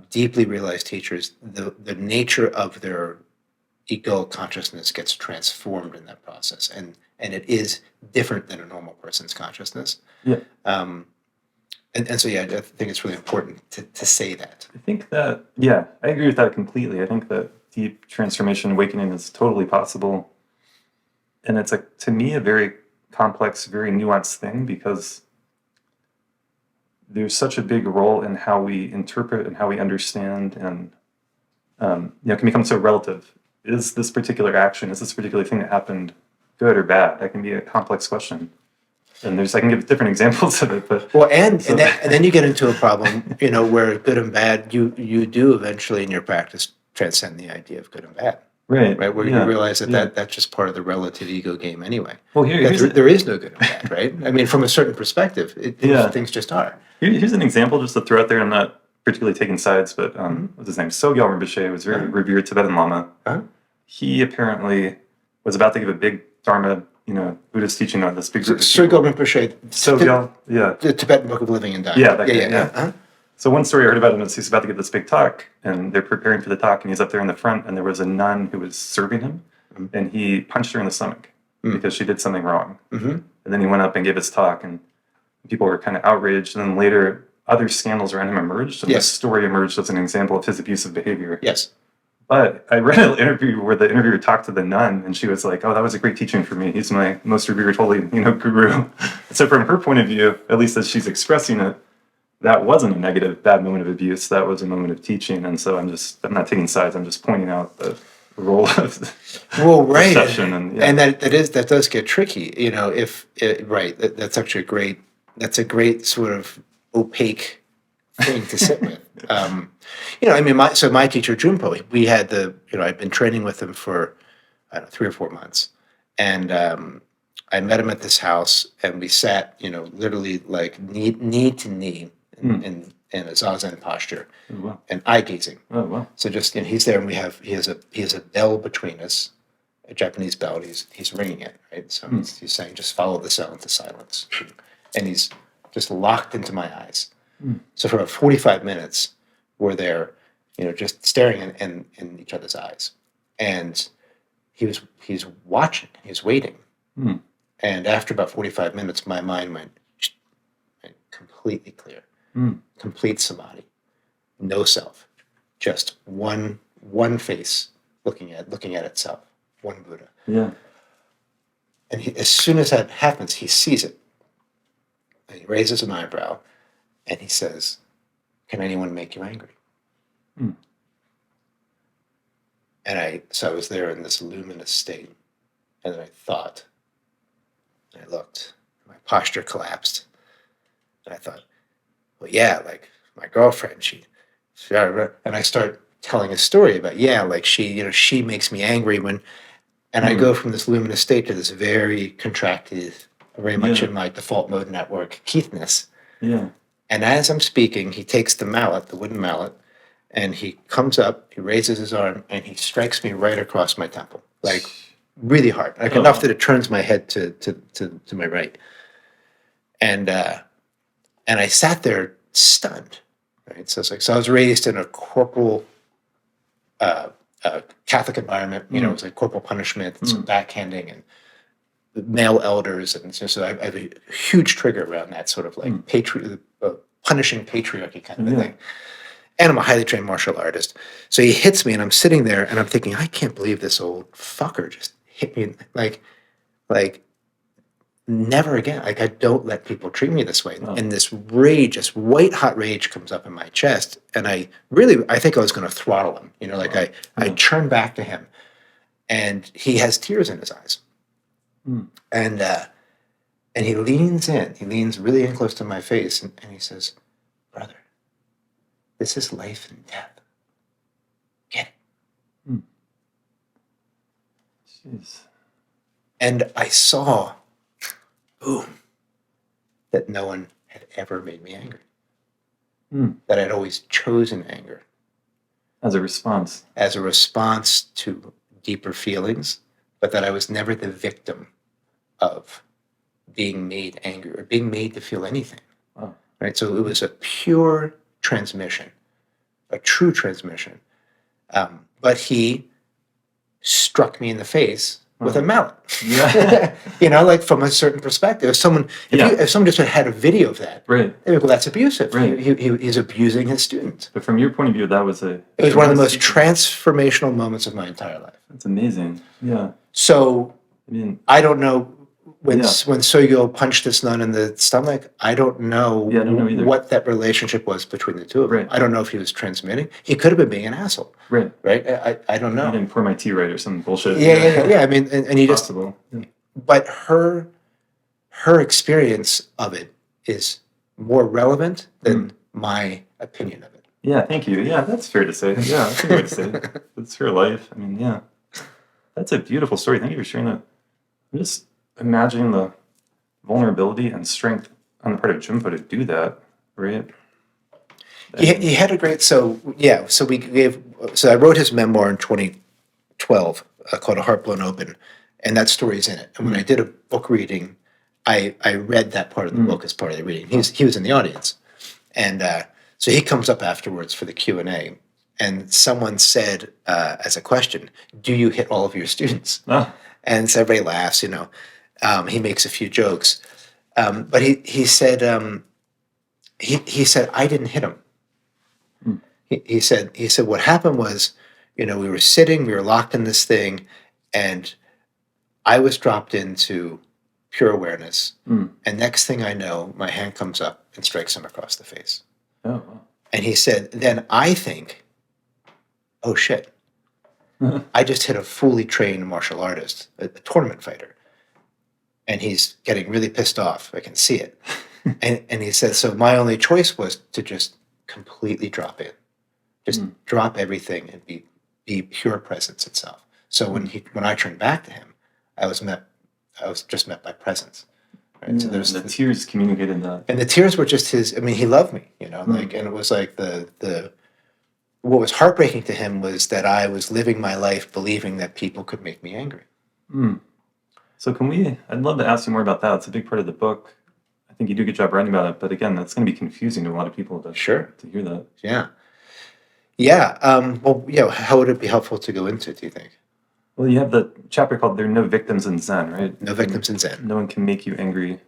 deeply realized teachers, the nature of their egoic consciousness gets transformed in that process, and it is different than a normal person's consciousness. Yeah. And so, I think it's really important to say that. I think that, I agree with that completely. I think that deep transformation, awakening is totally possible. And it's, to me, a very complex, very nuanced thing because there's such a big role in how we interpret and how we understand, and it can become so relative. Is this particular action, is this particular thing that happened good or bad? That can be a complex question. And I can give different examples of it, but and then you get into a problem, where good and bad, you do eventually in your practice transcend the idea of good and bad. Right. Where you realize that's just part of the relative ego game anyway. Well, there is no good and bad, right? I mean, from a certain perspective, things just are. Here's an example just to throw out there. I'm not particularly taking sides, but what's his name? Sogyal Rinpoche was a very revered Tibetan Lama. He apparently was about to give a big Dharma, Buddhist teaching on this big group of people. Sogyal Rinpoche. Sogyal, the Tibetan Book of Living and Dying. Yeah. So one story I heard about him is he's about to give this big talk, and they're preparing for the talk, and he's up there in the front, and there was a nun who was serving him, and he punched her in the stomach because she did something wrong. And then he went up and gave his talk, and people were kind of outraged. And then later, other scandals around him emerged, and this story emerged as an example of his abusive behavior. Yes. But I read an interview where the interviewer talked to the nun, and she was like, "Oh, that was a great teaching for me. He's my most revered holy, guru." So from her point of view, at least as she's expressing it, that wasn't a negative, bad moment of abuse. That was a moment of teaching. And so I'm not taking sides. I'm just pointing out the role of perception. And that does get tricky. That's actually that's a great sort of opaque thing to sit with. My teacher Junpo, we had I'd been training with him for 3 or 4 months, and I met him at this house, and we sat literally like knee to knee in a zazen posture, and eye gazing. Oh wow! So just he's there, and he has a bell between us, a Japanese bell. And he's ringing it, right? So he's saying, just follow the sound to silence, and he's just locked into my eyes. So for about 45 minutes, we're there, just staring in each other's eyes, and he's watching, he's waiting, and after about 45 minutes, my mind went completely clear. Complete samadhi, no self, just one face looking at itself, one Buddha. Yeah. And as soon as that happens, he sees it, and he raises an eyebrow, and he says, "Can anyone make you angry?" And I was there in this luminous state, and then I thought, and I looked, my posture collapsed, and I thought, well, yeah, like my girlfriend, and I start telling a story about, she makes me angry and I go from this luminous state to this very contracted, very much in my default mode network, Keithness. Yeah. And as I'm speaking, he takes the wooden mallet, and he comes up, he raises his arm, and he strikes me right across my temple, like really hard, like enough that it turns my head to my right. And I sat there stunned, right? So I was raised in a corporal Catholic environment. It was like corporal punishment and some backhanding and male elders, and so I have a huge trigger around that sort of like punishing patriarchy kind of a thing. And I'm a highly trained martial artist, so he hits me, and I'm sitting there, and I'm thinking, I can't believe this old fucker just hit me like. Never again. Like, I don't let people treat me this way. And this rage, this white hot rage comes up in my chest. And I think I was going to throttle him. I turn back to him, and he has tears in his eyes. And he leans in. He leans really in close to my face, and he says, "Brother, this is life and death. Get it." Jeez. And I saw, boom, that no one had ever made me angry. That I'd always chosen anger. As a response. As a response to deeper feelings, but that I was never the victim of being made angry or being made to feel anything. Wow. Right? So it was a pure transmission, a true transmission. But he struck me in the face with a mallet. Yeah. Like from a certain perspective. If someone just had a video of that, right, they'd be, well, that's abusive. Right. He's abusing his students. But from your point of view, that was it was one of the most transformational moments of my entire life. That's amazing. Yeah. So I don't know when Yeah. when Soyo punched this nun in the stomach, I don't know Yeah, I don't know either. what that relationship was between the two of them. Right. I don't know if he was transmitting. He could have been being an asshole, Right. right? I don't I know. didn't pour my tea right or some bullshit. Yeah. I mean, and you just, Possible. Yeah. but her experience of it is more relevant than my opinion of it. Yeah, thank you. Yeah, that's fair to say. Yeah, that's a good way to say it. It's her life. I mean, yeah. That's a beautiful story. Thank you for sharing that. I'm just imagining the vulnerability and strength on the part of Jumpo to do that, right? He had a great, so I wrote his memoir in 2012 called A Heart Blown Open, and that story's in it. And when I did a book reading, I read that part of the book as part of the reading. He was in the audience. And so he comes up afterwards for the Q&A, and someone said as a question, do you hit all of your students? Ah. And so everybody laughs, he makes a few jokes. But he said, he said, I didn't hit him. He said, what happened was, we were sitting, we were locked in this thing, and I was dropped into pure awareness. And next thing I know, my hand comes up and strikes him across the face. Oh, wow. And he said, then I think, oh shit, I just hit a fully trained martial artist, a tournament fighter. And he's getting really pissed off. I can see it. And he said, so my only choice was to just completely drop in. Just drop everything and be pure presence itself. So when I turned back to him, I was just met by presence. Right? So there's the tears communicated that. And the tears were just his. I mean, he loved me, and it was like the what was heartbreaking to him was that I was living my life believing that people could make me angry. So I'd love to ask you more about that. It's a big part of the book. I think you do a good job writing about it, but again, that's going to be confusing to a lot of people to hear that. Yeah. How would it be helpful to go into, do you think? Well, you have the chapter called "There are no victims in Zen," right? No victims in Zen. No one can make you angry.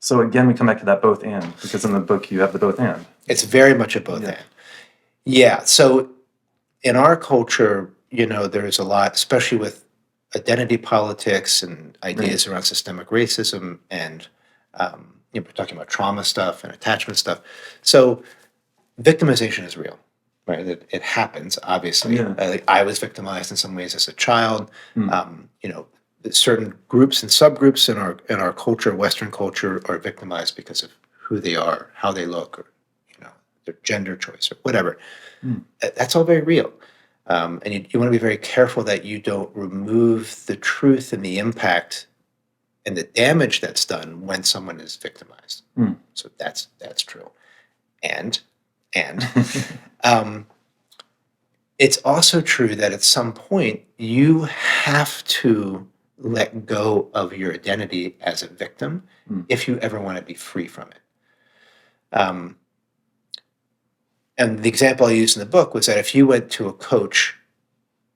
So again, we come back to that both and, because in the book you have the both and. It's very much a both and. Yeah. So in our culture, there's a lot, especially with identity politics and ideas around systemic racism, and we're talking about trauma stuff and attachment stuff. So victimization is real, right? It happens, obviously. Yeah. I was victimized in some ways as a child. Certain groups and subgroups in our culture, Western culture, are victimized because of who they are, how they look, or their gender choice or whatever. That's all very real. And you want to be very careful that you don't remove the truth and the impact and the damage that's done when someone is victimized. So that's true. And it's also true that at some point you have to let go of your identity as a victim if you ever want to be free from it. And the example I used in the book was that if you went to a coach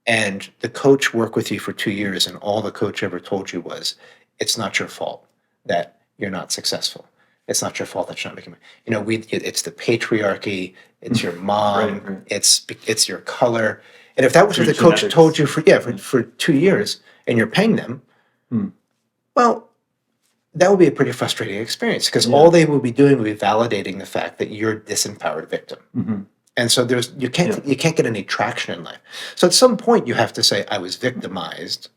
and the coach worked with you for 2 years and all the coach ever told you was, it's not your fault that you're not successful. It's not your fault that you're not making money. It's the patriarchy, it's your mom, Right. it's your color. And if that was what the Genetics. coach told you for 2 years and you're paying them, well, that would be a pretty frustrating experience because all they will be doing will be validating the fact that you're a disempowered victim. And so you can't get any traction in life. So at some point you have to say, I was victimized,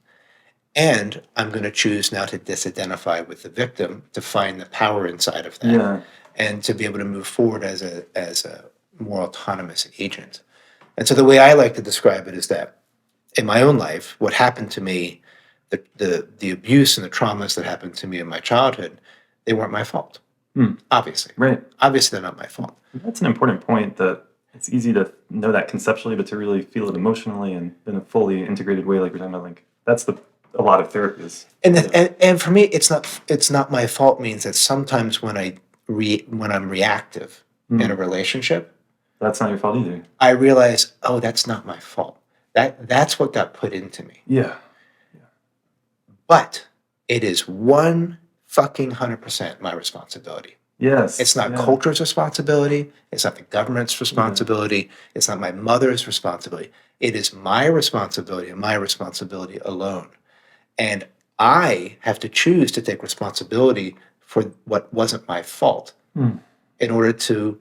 and I'm going to choose now to disidentify with the victim to find the power inside of that, and to be able to move forward as a more autonomous agent. And so the way I like to describe it is that in my own life, what happened to me, the abuse and the traumas that happened to me in my childhood, they weren't my fault. Obviously. Right. Obviously, they're not my fault. That's an important point, that it's easy to know that conceptually, but to really feel it emotionally and in a fully integrated way, like we're talking about, like that's a lot of therapies. And for me, it's not my fault means that sometimes when I'm reactive in a relationship, that's not your fault either. I realize, oh, that's not my fault. That's what got put into me. Yeah. But it is 100% my responsibility. Yes. It's not culture's responsibility. It's not the government's responsibility. It's not my mother's responsibility. It is my responsibility and my responsibility alone. And I have to choose to take responsibility for what wasn't my fault in order to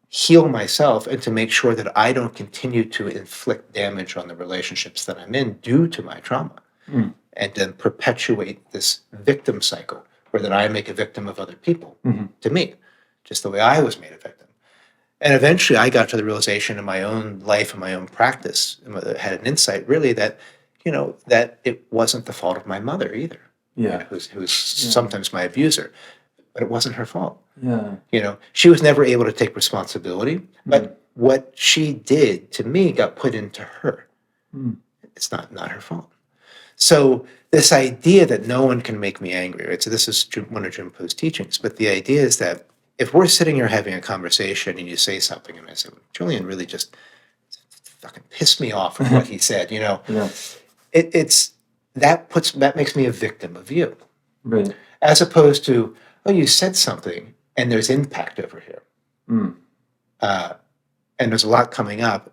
heal myself and to make sure that I don't continue to inflict damage on the relationships that I'm in due to my trauma. And then perpetuate this victim cycle where that I make a victim of other people to me, just the way I was made a victim. And eventually I got to the realization in my own life and my own practice, had an insight really that, that it wasn't the fault of my mother either. Yeah. Who's sometimes my abuser, but it wasn't her fault. Yeah. She was never able to take responsibility, but what she did to me got put into her. It's not her fault. So this idea that no one can make me angry, right? So this is one of Jim Po's teachings, but the idea is that if we're sitting here having a conversation and you say something and I say, well, Julian really just fucking pissed me off with what he said, it's that makes me a victim of you. Right. As opposed to, oh, you said something and there's impact over here. And there's a lot coming up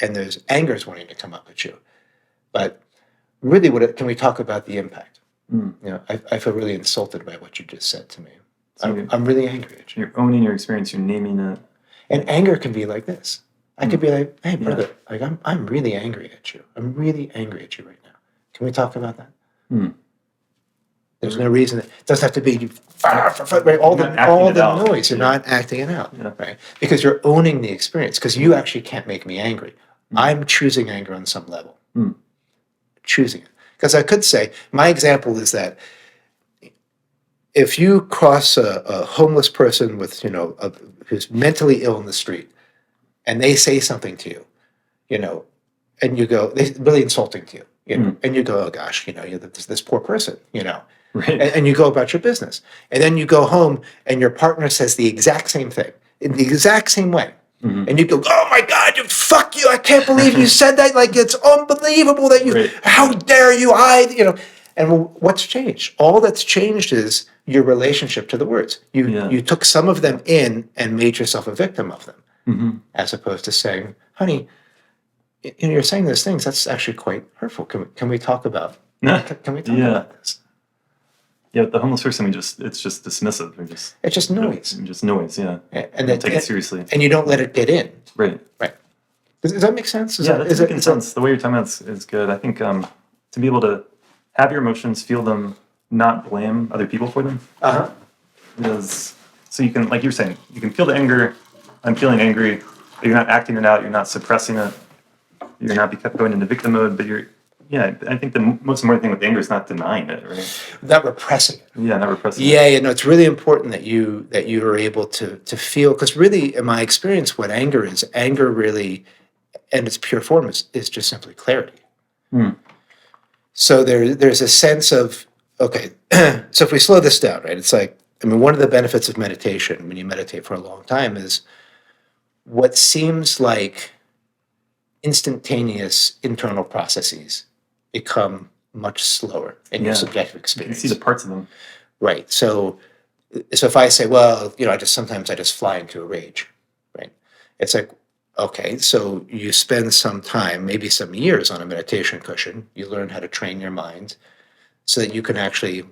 and there's angers wanting to come up at you. But really, can we talk about the impact? I feel really insulted by what you just said to me. So I'm really angry at you. You're owning your experience. You're naming it. And anger can be like this. I could be like, hey, brother, like I'm really angry at you. I'm really angry at you right now. Can we talk about that? There's no reason. It doesn't have to be all the noise. You're not acting it out, right? Because you're owning the experience. Because you actually can't make me angry. I'm choosing anger on some level. Choosing it. Because I could say, my example is that if you cross a homeless person with, who's mentally ill in the street, and they say something to you, and you go, they're really insulting to you, and you go, oh gosh, this poor person, Right. And you go about your business. And then you go home and your partner says the exact same thing in the exact same way. And you go, oh my God, fuck you. I can't believe you said that. Like, it's unbelievable that you, how dare you, and what's changed? All that's changed is your relationship to the words. You took some of them in and made yourself a victim of them, as opposed to saying, honey, you're saying those things. That's actually quite hurtful. Can we talk about, can we talk about this? Yeah, with the homeless person, it's just dismissive. It's just noise. Just noise, yeah. And don't take it seriously. And you don't let it get in. Right. Does that make sense? That's making sense. The way you're talking about is good. I think to be able to have your emotions, feel them, not blame other people for them. So you can, like you're saying, you can feel the anger. I'm feeling angry, but you're not acting it out. You're not suppressing it. You're not going into victim mode, but I think the most important thing with anger is not denying it, right? Not repressing it. Yeah, not repressing it. Yeah, it's really important that you are able to feel, because really, in my experience, what anger really, and its pure form is just simply clarity. So there's a sense of, okay, so if we slow this down, right, it's like, one of the benefits of meditation, when you meditate for a long time, is what seems like instantaneous internal processes become much slower in your subjective experience. You can see the parts of them. Right. So if I say, well, sometimes I just fly into a rage, right? It's like, okay, so you spend some time, maybe some years on a meditation cushion. You learn how to train your mind so that you can actually,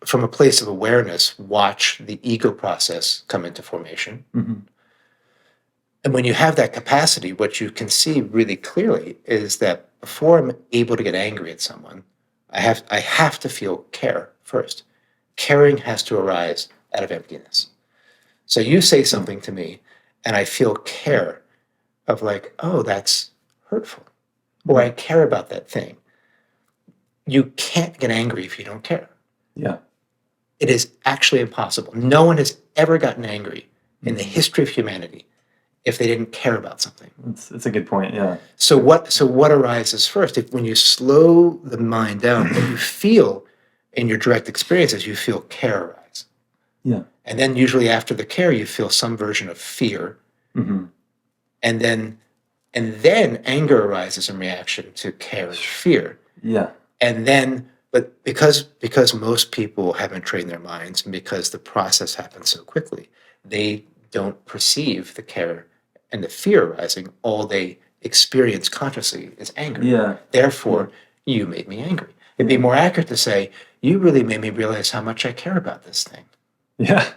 from a place of awareness, watch the ego process come into formation. And when you have that capacity, what you can see really clearly is that before I'm able to get angry at someone, I have to feel care first. Caring has to arise out of emptiness. So you say something to me, and I feel care of like, oh, that's hurtful, or I care about that thing. You can't get angry if you don't care. Yeah. It is actually impossible. No one has ever gotten angry in the history of humanity if they didn't care about something. It's a good point, yeah. So what arises first? When you slow the mind down, what you feel in your direct experiences, you feel care arise. Yeah. And then usually after the care, you feel some version of fear. And then anger arises in reaction to care and fear. Yeah. And then, but because most people haven't trained their minds, and because the process happens so quickly, they don't perceive the care and the fear arising. All they experience consciously is anger. Yeah. Therefore, you made me angry. It'd be more accurate to say, you really made me realize how much I care about this thing. Yeah.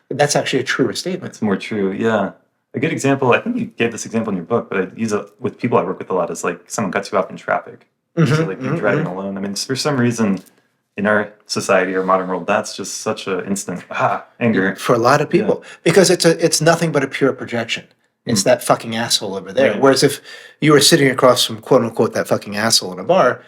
That's actually a truer statement. It's more true. Yeah. A good example, I think you gave this example in your book, but I use it with people I work with a lot, is like someone cuts you off in traffic. So like you're driving alone. I mean, for some reason in our society or modern world, that's just such an instant anger. For a lot of people, because it's nothing but a pure projection. It's that fucking asshole over there. Right. Whereas if you were sitting across from quote unquote that fucking asshole in a bar,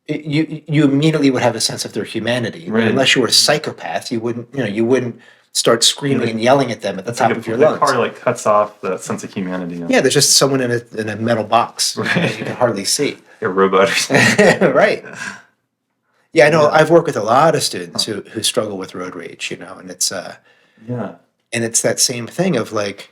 you immediately would have a sense of their humanity. Right. Unless you were a psychopath, you wouldn't start screaming and yelling at them at the top of your lungs. The car like cuts off the sense of humanity. Yeah, there's just someone in a metal box you can hardly see. A robot or something. Right. Yeah, I know. I've worked with a lot of students who struggle with road rage, and it's and it's that same thing of like,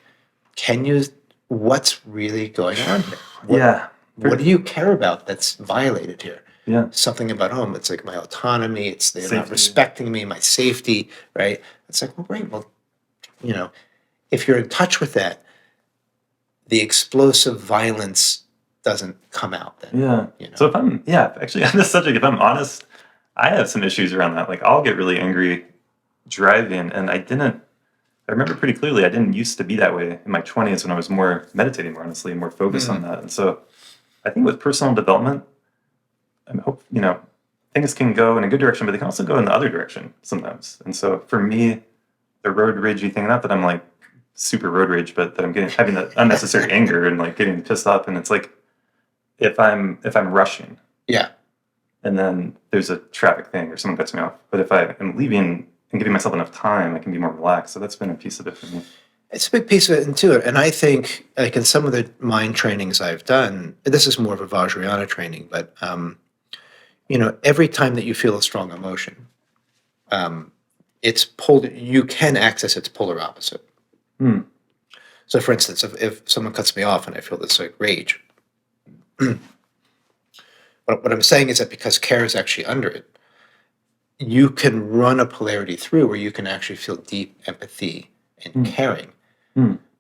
what's really going on here? What do you care about that's violated here? Yeah. Something about home. It's like my autonomy. It's they're not respecting me, my safety, right? It's like, well, great. Well, if you're in touch with that, the explosive violence doesn't come out then. Yeah. So actually on this subject, if I'm honest, I have some issues around that. Like I'll get really angry driving, and I remember pretty clearly I didn't used to be that way in my 20s when I was more meditating, more honestly, and more focused on that. And so I think with personal development, I hope, things can go in a good direction, but they can also go in the other direction sometimes. And so for me, the road ragey thing, not that I'm like super road rage, but that I'm having that unnecessary anger and like getting pissed off. And it's like, if I'm rushing. Yeah. And then there's a traffic thing or someone cuts me off. But if I am leaving and giving myself enough time, I can be more relaxed. So that's been a piece of it for me. It's a big piece of it into it. And I think like in some of the mind trainings I've done, this is more of a Vajrayana training, but every time that you feel a strong emotion, you can access its polar opposite. So for instance, if someone cuts me off and I feel this like rage, what I'm saying is that because care is actually under it, you can run a polarity through where you can actually feel deep empathy and caring,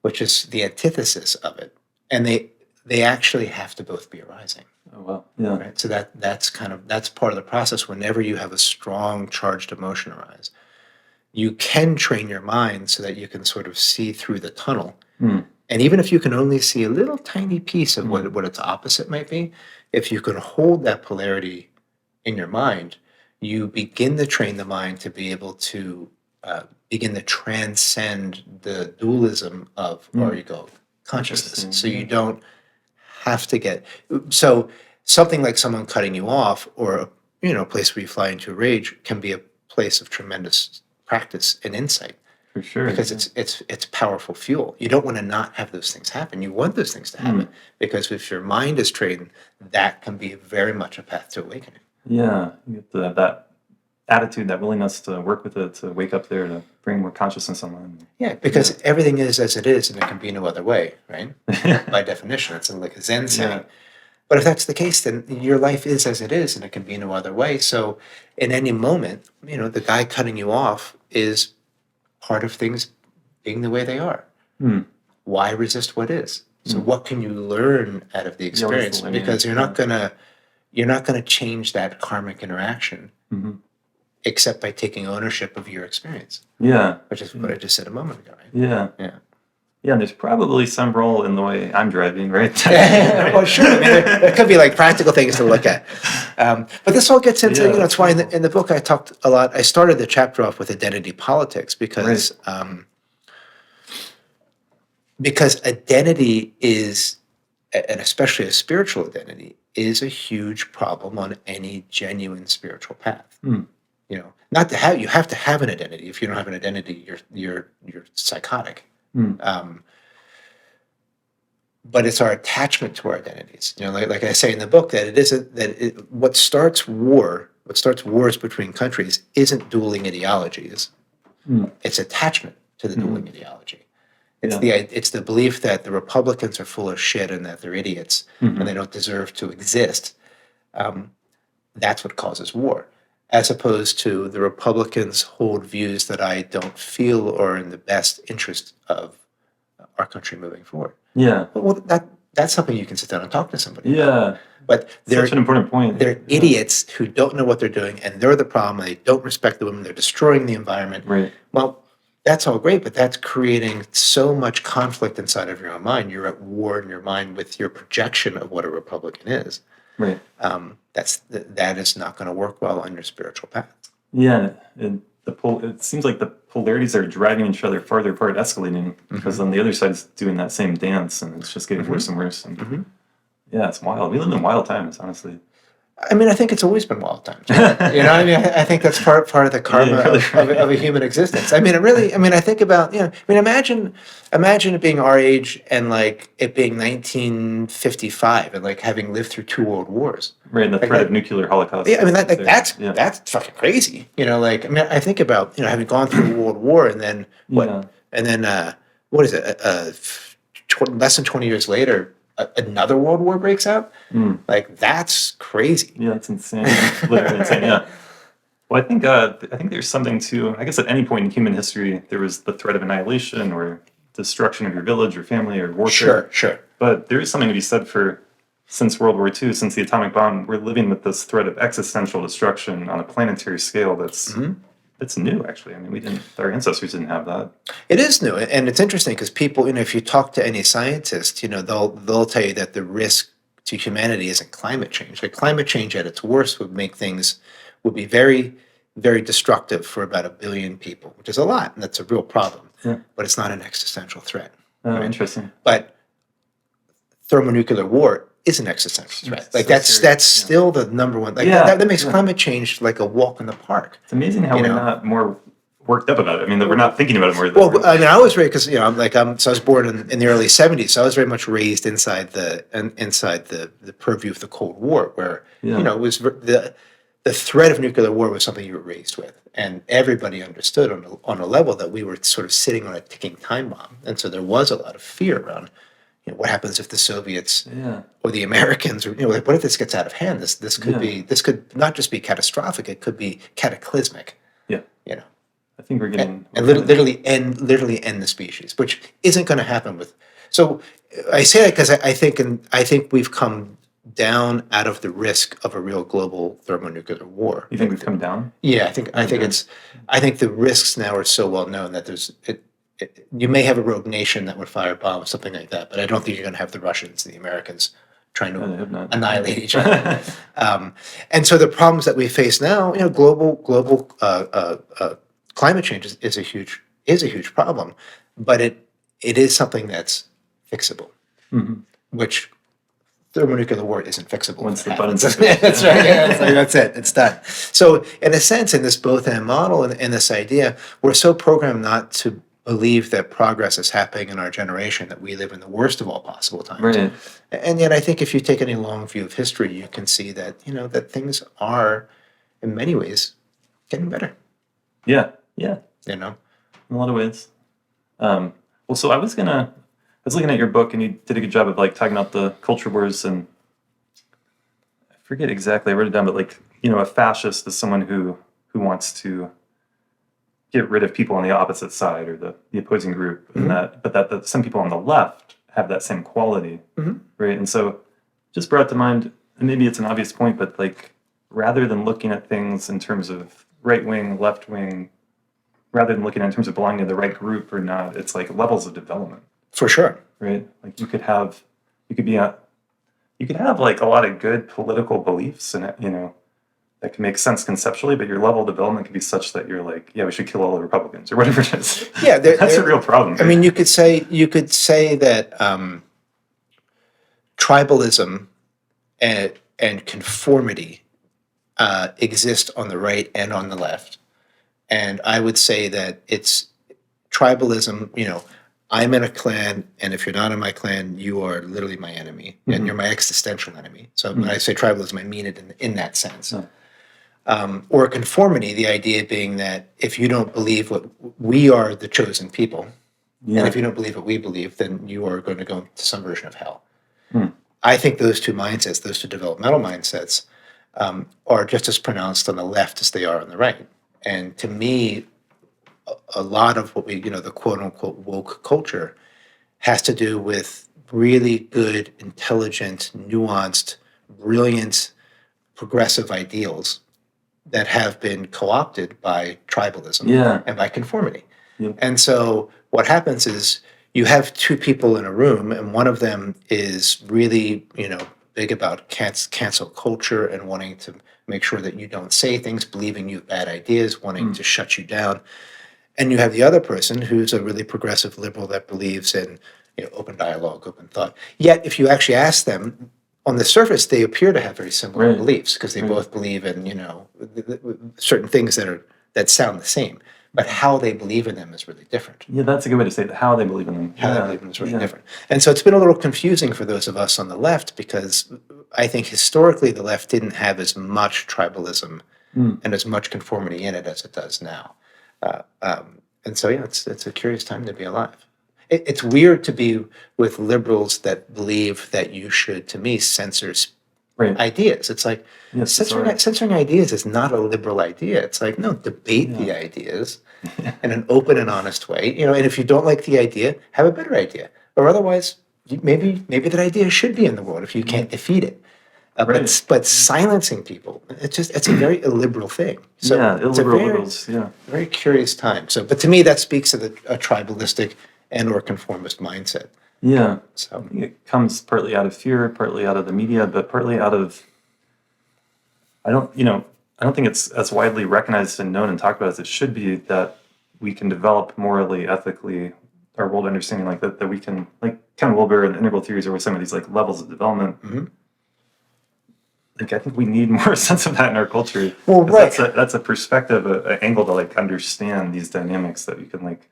which is the antithesis of it. And they actually have to both be arising. Oh, wow. Yeah. Right? So that's part of the process. Whenever you have a strong charged emotion arise, you can train your mind so that you can sort of see through the tunnel. And even if you can only see a little tiny piece of what its opposite might be, if you can hold that polarity in your mind, you begin to train the mind to be able to begin to transcend the dualism of our ego consciousness. So you don't have to so something like someone cutting you off or a place where you fly into a rage can be a place of tremendous practice and insight. For sure. Because it's powerful fuel. You don't want to not have those things happen. You want those things to happen because if your mind is trained, that can be very much a path to awakening. Yeah, you get that attitude, that willingness to work with it, to wake up there, to bring more consciousness online. Yeah, because everything is as it is, and there can be no other way, right? By definition, it's like a Zen saying. Yeah. But if that's the case, then your life is as it is, and it can be no other way. So, in any moment, the guy cutting you off is part of things being the way they are. Why resist what is? So, what can you learn out of the experience? Because you're not gonna change that karmic interaction, except by taking ownership of your experience. Yeah, which is what I just said a moment ago. Right? Yeah. And there's probably some role in the way I'm driving, right? Well, sure. I mean, there could be like practical things to look at. But this all gets into, it's why in the book I talked a lot. I started the chapter off with identity politics because identity is, and especially a spiritual identity, is a huge problem on any genuine spiritual path. Not to have, you have to have an identity. If you don't have an identity, you're psychotic. But it's our attachment to our identities. Like I say in the book, that it isn't that what starts wars between countries isn't dueling ideologies. It's attachment to the dueling ideology. It's the belief that the Republicans are full of shit and that they're idiots and they don't deserve to exist. That's what causes war. As opposed to the Republicans hold views that I don't feel are in the best interest of our country moving forward. Yeah. Well, that's something you can sit down and talk to somebody about. Yeah. But Such an important point. they're idiots who don't know what they're doing, and they're the problem. They don't respect the women. They're destroying the environment. Right. Well, that's all great, but that's creating so much conflict inside of your own mind. You're at war in your mind with your projection of what a Republican is. Right. That is not going to work well on your spiritual path. Yeah, it seems like the polarities are driving each other farther apart, escalating, because on the other side is doing that same dance, and it's just getting worse and worse. And yeah, it's wild. We live in wild times, honestly. I mean, I think it's always been wild times. You know what I mean? I think that's part of the karma of a human existence. I mean, I think about, imagine it being our age and like it being 1955 and like having lived through 2 world wars. Right, and the threat of nuclear holocaust. Yeah, I mean, that's fucking crazy. I think about, having gone through a world war and then what is it? Less than 20 years later, another world war breaks out. Like, that's crazy. Yeah, that's insane. Literally insane. Yeah. Well, I think there's something to, I guess at any point in human history there was the threat of annihilation or destruction of your village or family or warfare. Sure. But there is something to be said for, since World War II, since the atomic bomb, we're living with this threat of existential destruction on a planetary scale that's new, actually. I mean, our ancestors didn't have that. It is new, and it's interesting because people, if you talk to any scientist, they'll tell you that the risk to humanity isn't climate change. Like, climate change at its worst would be very, very destructive for about 1 billion people, which is a lot, and that's a real problem. Yeah. But it's not an existential threat. Oh, interesting. But thermonuclear war is an existential threat. Like, that's still the number one. Like, that makes climate change like a walk in the park. It's amazing how we're not more worked up about it. I mean, that we're not thinking about it more. Well, I mean, I was raised because so I was born in the early '70s, so I was very much raised inside the purview of the Cold War, where it was the threat of nuclear war was something you were raised with, and everybody understood on a level that we were sort of sitting on a ticking time bomb, and so there was a lot of fear around. What happens if the Soviets or the Americans, or what if this gets out of hand? This could not just be catastrophic; it could be cataclysmic. Yeah, I think we're getting literally end the species, which isn't going to happen with. So I say that because I think we've come down out of the risk of a real global thermonuclear war. You think we've come down? Yeah, I think the risks now are so well known that you may have a rogue nation that would fire a bomb or something like that, but I don't think you're going to have the Russians and the Americans trying to annihilate each other. And so the problems that we face now, global climate change is a huge problem, but it is something that's fixable, which thermonuclear war isn't fixable. Once the button's that's right. Yeah, that's it. It's done. So in a sense, in this both and model and this idea, we're so programmed not to believe that progress is happening in our generation, that we live in the worst of all possible times. Right. And yet I think if you take any long view of history, you can see that, that things are in many ways getting better. Yeah. In a lot of ways. Well, so I was looking at your book, and you did a good job of like talking about the culture wars, and I forget exactly, I wrote it down, but like, a fascist is someone who wants to get rid of people on the opposite side or the opposing group, and that some people on the left have that same quality, right? And so just brought to mind, and maybe it's an obvious point, but like, rather than looking at things in terms of right wing, left wing, rather than looking at it in terms of belonging to the right group or not, it's like levels of development. For sure. Right? Like you could have like a lot of good political beliefs and that can make sense conceptually, but your level of development can be such that you're like, yeah, we should kill all the Republicans or whatever it is. Yeah, that's a real problem. Right? I mean, you could say that tribalism and conformity exist on the right and on the left, and I would say that it's tribalism. I'm in a clan, and if you're not in my clan, you are literally my enemy, and you're my existential enemy. So when I say tribalism, I mean it in that sense. Or conformity, the idea being that if you don't believe what we are the chosen people, and if you don't believe what we believe, then you are going to go to some version of hell. I think those two mindsets, those two developmental mindsets, are just as pronounced on the left as they are on the right. And to me, a lot of what we, the quote unquote woke culture has to do with really good, intelligent, nuanced, brilliant progressive ideals that have been co-opted by tribalism and by conformity. Yep. And so what happens is you have two people in a room, and one of them is really, big about cancel culture and wanting to make sure that you don't say things, believing you have bad ideas, wanting to shut you down. And you have the other person who's a really progressive liberal that believes in open dialogue, open thought. Yet, if you actually ask them, on the surface, they appear to have very similar beliefs because they both believe in certain things that sound the same. But how they believe in them is really different. Yeah, that's a good way to say it. How they believe in them. How they believe in them is really different. And so it's been a little confusing for those of us on the left because I think historically the left didn't have as much tribalism and as much conformity in it as it does now. And so, it's a curious time to be alive. It's weird to be with liberals that believe that you should, to me, censor ideas. It's like censoring ideas is not a liberal idea. It's like, no, debate the ideas in an open and honest way. And if you don't like the idea, have a better idea. Or otherwise, maybe that idea should be in the world if you can't defeat it. But silencing people, it's a very illiberal thing. So illiberal liberals. Very curious time. So, but to me, that speaks to a tribalistic and or conformist mindset. Yeah. So it comes partly out of fear, partly out of the media, but partly out of I don't think it's as widely recognized and known and talked about as it should be that we can develop morally, ethically our world understanding like that we can, like Ken Wilber and the integral theories are some of these like levels of development. Mm-hmm. Like I think we need more sense of that in our culture. Well, right. That's a perspective, an angle to like understand these dynamics that we can like,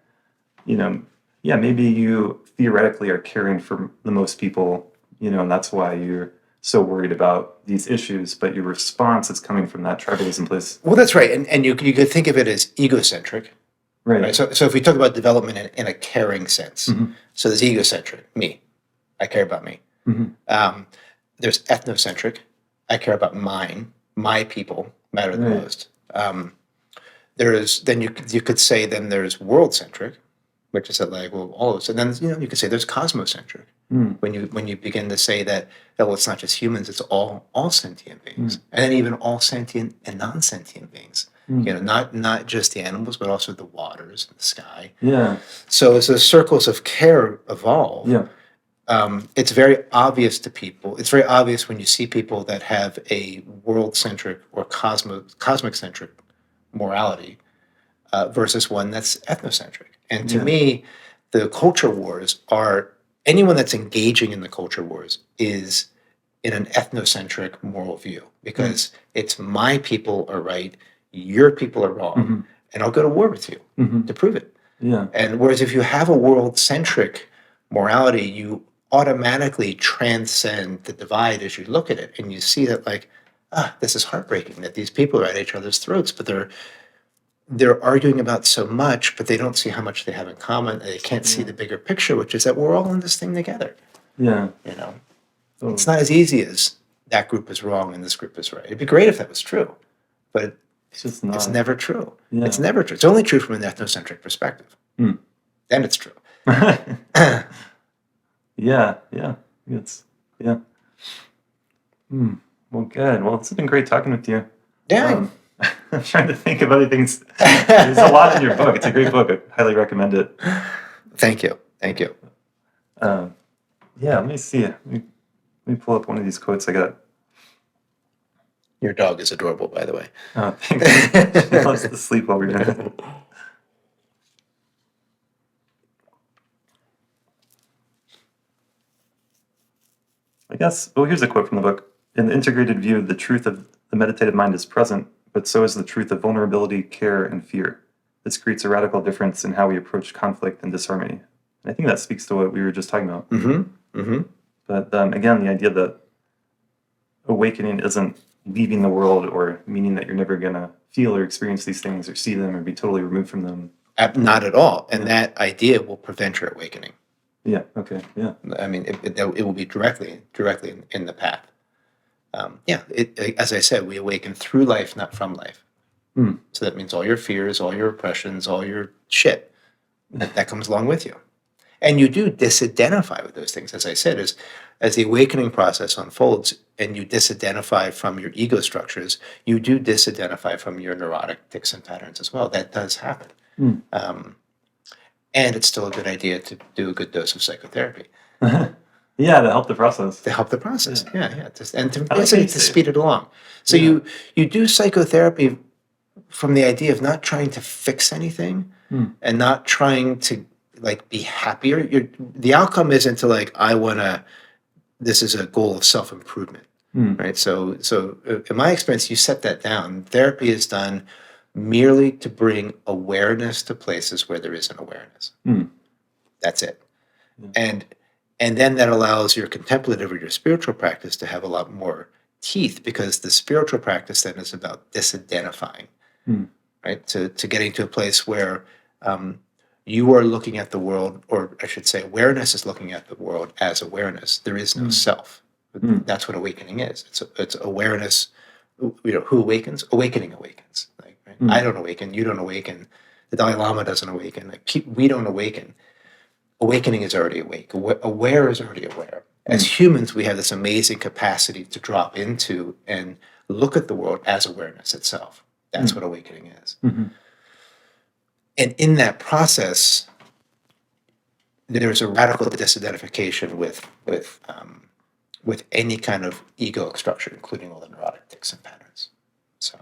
maybe you theoretically are caring for the most people, and that's why you're so worried about these issues, but your response is coming from that tribalism place. Well, that's right. And you could think of it as egocentric. Right. So if we talk about development in a caring sense, so there's egocentric, me. I care about me. There's ethnocentric. I care about my people matter the most. Then you could say then there's world-centric, which is like, well, all of us. And then you could say there's cosmocentric. When you begin to say that, it's not just humans, it's all sentient beings, and then even all sentient and non-sentient beings. Not just the animals, but also the waters and the sky. Yeah. So as the circles of care evolve, it's very obvious to people. It's very obvious when you see people that have a world-centric or cosmic-centric morality versus one that's ethnocentric. And to me, the culture wars are anyone that's engaging in the culture wars is in an ethnocentric moral view because it's my people are right, your people are wrong, and I'll go to war with you to prove it. Yeah. And whereas if you have a world-centric morality, you automatically transcend the divide as you look at it, and you see that like, this is heartbreaking that these people are at each other's throats, but they're arguing about so much, but they don't see how much they have in common. They can't see the bigger picture, which is that we're all in this thing together. Yeah. It's not as easy as that group is wrong and this group is right. It'd be great if that was true, but it's never true. Yeah. It's never true. It's only true from an ethnocentric perspective. Then it's true. Yeah. Well, good. Well, it's been great talking with you. Yeah. I'm trying to think of other things. There's a lot in your book. It's a great book. I highly recommend it. Thank you. Let me see. Let me pull up one of these quotes I got. Your dog is adorable, by the way. Oh, thank you. She loves to sleep while we're doing it. I guess, here's a quote from the book. In the integrated view, the truth of the meditative mind is present, but so is the truth of vulnerability, care, and fear. This creates a radical difference in how we approach conflict and disharmony. And I think that speaks to what we were just talking about. But again, the idea that awakening isn't leaving the world or meaning that you're never going to feel or experience these things or see them or be totally removed from them. Not at all. And that idea will prevent your awakening. Yeah, okay, yeah. I mean, it will be directly in the path. As I said, we awaken through life, not from life. So that means all your fears, all your oppressions, all your shit, that comes along with you. And you do disidentify with those things, as I said, as the awakening process unfolds, and you disidentify from your ego structures, you do disidentify from your neurotic tics and patterns as well. That does happen. Um, and it's still a good idea to do a good dose of psychotherapy. Yeah, to help the process. To help the process, yeah. And to I like basically what you to say. speed it along. So you do psychotherapy from the idea of not trying to fix anything and not trying to like be happier. The outcome isn't to like, this is a goal of self-improvement, right? So in my experience, you set that down. Therapy is done merely to bring awareness to places where there isn't awareness. That's it. And then that allows your contemplative or your spiritual practice to have a lot more teeth, because the spiritual practice then is about disidentifying, right? To getting to a place where you are looking at the world, or I should say, awareness is looking at the world as awareness. There is no self. That's what awakening is. It's awareness. Who awakens? Awakening awakens. Like, right? I don't awaken. You don't awaken. The Dalai Lama doesn't awaken. Like, we don't awaken. Awakening is already awake. Aware is already aware. As humans, we have this amazing capacity to drop into and look at the world as awareness itself. That's what awakening is. And in that process, there's a radical disidentification with any kind of egoic structure, including all the neurotic tics and patterns. So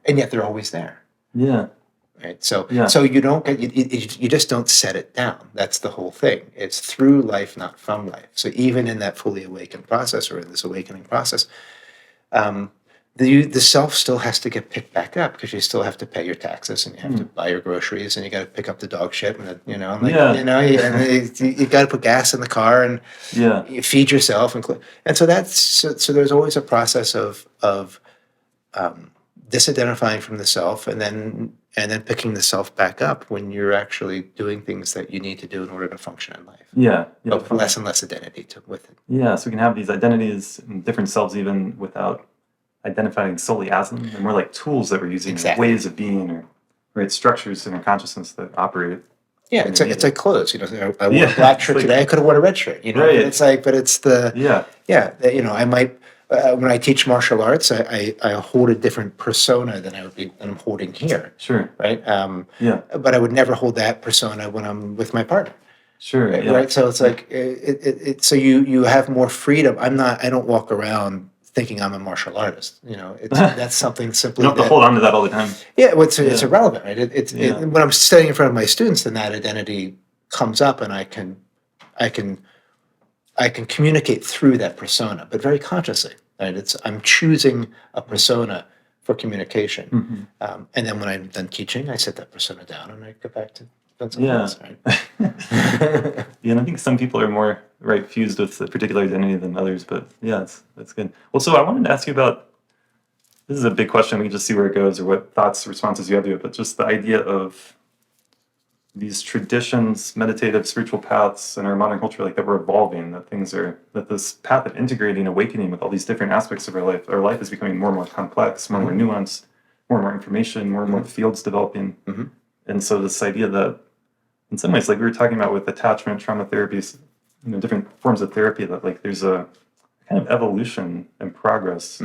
and yet they're always there. Yeah. Right. So you don't get you just don't set it down. That's the whole thing. It's through life, not from life. So even in that fully awakened process, or in this awakening process, the self still has to get picked back up, because you still have to pay your taxes, and you have to buy your groceries, and you got to pick up the dog shit, and you got to put gas in the car, and you feed yourself, and so there's always a process of disidentifying from the self, and then picking the self back up when you're actually doing things that you need to do in order to function in life. But with less and less identity with it. Yeah, so we can have these identities and different selves even without identifying solely as them. They're more like tools that we're using, ways of being, or structures in our consciousness that operate. Yeah, it's like clothes. I wore a black shirt today. I could have worn a red shirt. Right. But it's I might. When I teach martial arts, I hold a different persona than I'm holding here. Sure. Right. But I would never hold that persona when I'm with my partner. Sure. Right. Yeah. Right? So it's like so you have more freedom. I don't walk around thinking I'm a martial artist. That's something simply. You don't have to hold on to that all the time. Yeah. It's irrelevant, right? When I'm standing in front of my students, then that identity comes up, and I can communicate through that persona, but very consciously. Right? I'm choosing a persona for communication, and then when I'm done teaching, I set that persona down and I go back to something else. Right? And I think some people are more fused with a particular identity than others, but that's good. Well, so I wanted to ask you about. This is a big question. We can just see where it goes, or what thoughts, responses you have to it. But just the idea of these traditions, meditative, spiritual paths in our modern culture, that we're evolving, that this path of integrating awakening with all these different aspects of our life is becoming more and more complex, more and more nuanced, more and more information, more and more fields developing. And so this idea that, in some ways, like we were talking about with attachment, trauma therapies, different forms of therapy, that there's a kind of evolution and progress.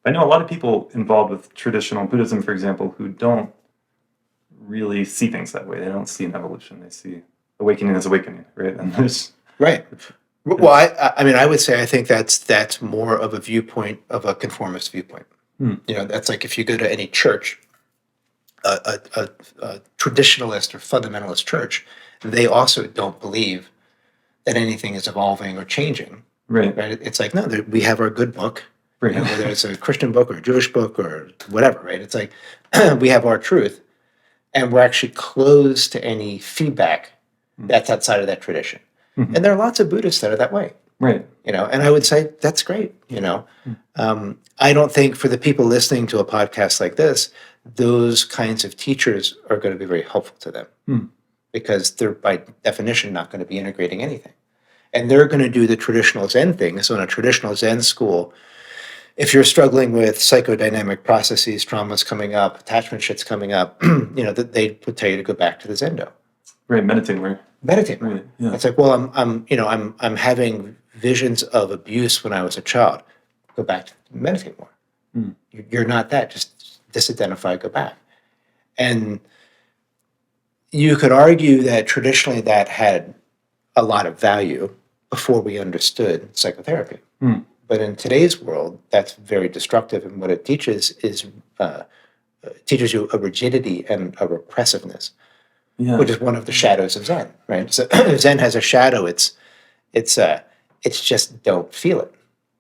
I know a lot of people involved with traditional Buddhism, for example, who don't really see things that way. They don't see an evolution. They see awakening as awakening, right? And there's Well, I would say I think that's more of a viewpoint of a conformist viewpoint. That's like if you go to any church, a traditionalist or fundamentalist church, they also don't believe that anything is evolving or changing. Right. It's like, no, we have our good book, whether it's a Christian book or a Jewish book or whatever. Right. It's like we have our truth. And we're actually closed to any feedback that's outside of that tradition. And there are lots of Buddhists that are that way. Right. And I would say that's great. I don't think for the people listening to a podcast like this, those kinds of teachers are going to be very helpful to them because they're by definition not going to be integrating anything. And they're going to do the traditional Zen thing. So in a traditional Zen school, if you're struggling with psychodynamic processes, traumas coming up, attachment shit's coming up, they would tell you to go back to the Zendo. Right, meditate more. Right, yeah. It's like, well, I'm having visions of abuse when I was a child. go back to meditate more. Mm. You're not that. Just disidentify, go back. And you could argue that traditionally that had a lot of value before we understood psychotherapy. Mm. But in today's world, that's very destructive. And what it teaches is teaches you a rigidity and a repressiveness, which is one of the shadows of Zen, right? So Zen has a shadow. It's just don't feel it.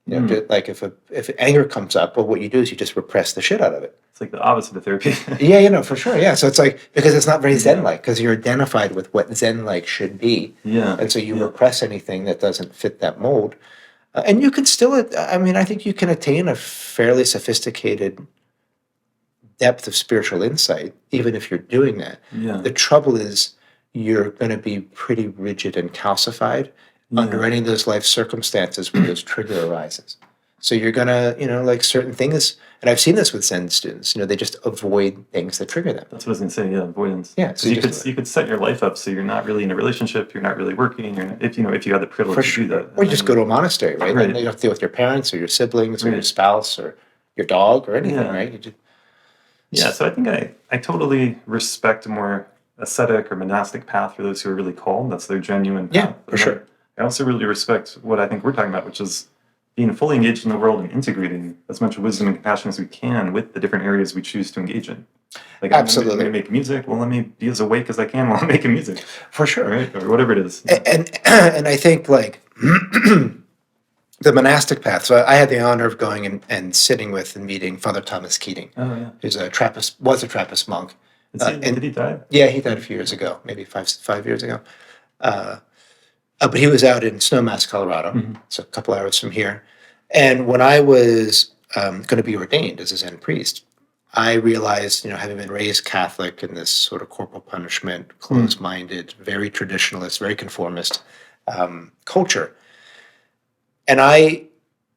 You know, just like if anger comes up, well, what you do is you just repress the shit out of it. It's like the opposite of therapy. Yeah, you know, for sure. Yeah. So it's like, because it's not very Zen-like, because you're identified with what Zen-like should be. Yeah. And so you repress anything that doesn't fit that mold. And you can still, I mean, I think you can attain a fairly sophisticated depth of spiritual insight, even if you're doing that. Yeah. The trouble is you're going to be pretty rigid and calcified under any of those life circumstances where this trigger arises. So you're going to, you know, like certain things, and I've seen this with Zen students, you know, they just avoid things that trigger them. That's what I was going to say, yeah, avoidance. Yeah. So you could set your life up so you're not really in a relationship, you're not really working, if you had the privilege to do that. Or you just go to a monastery, right? Right. And you don't have to deal with your parents or your siblings or your spouse or your dog or anything, right? You just, yeah, so I think I totally respect a more ascetic or monastic path for those who are really called. That's their genuine path. Yeah, for sure. I also really respect what I think we're talking about, which is being fully engaged in the world and integrating as much wisdom and compassion as we can with the different areas we choose to engage in. Like, absolutely. I'm going to make music. Well, let me be as awake as I can while I'm making music. For sure. Right? Or whatever it is. And I think, like, the monastic path. So I had the honor of going and sitting with and meeting Father Thomas Keating, who's was a Trappist monk. Did he die? Yeah, he died a few years ago, maybe five years ago. But he was out in Snowmass, Colorado, so a couple hours from here. And when I was going to be ordained as a Zen priest, I realized, you know, having been raised Catholic in this sort of corporal punishment, closed-minded, very traditionalist, very conformist culture, and I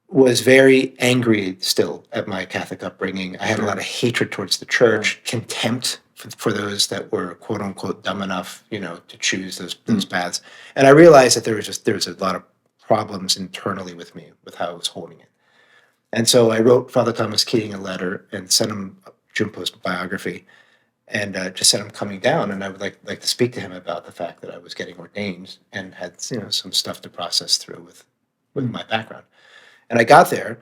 was very angry still at my Catholic upbringing. I had a lot of hatred towards the church, contempt for those that were quote unquote dumb enough, you know, to choose those paths. And I realized that there was a lot of problems internally with me, with how I was holding it. And so I wrote Father Thomas Keating a letter and sent him Junpo's biography, and just said I'm coming down, and I would like to speak to him about the fact that I was getting ordained and had, you know, some stuff to process through with my background. And I got there,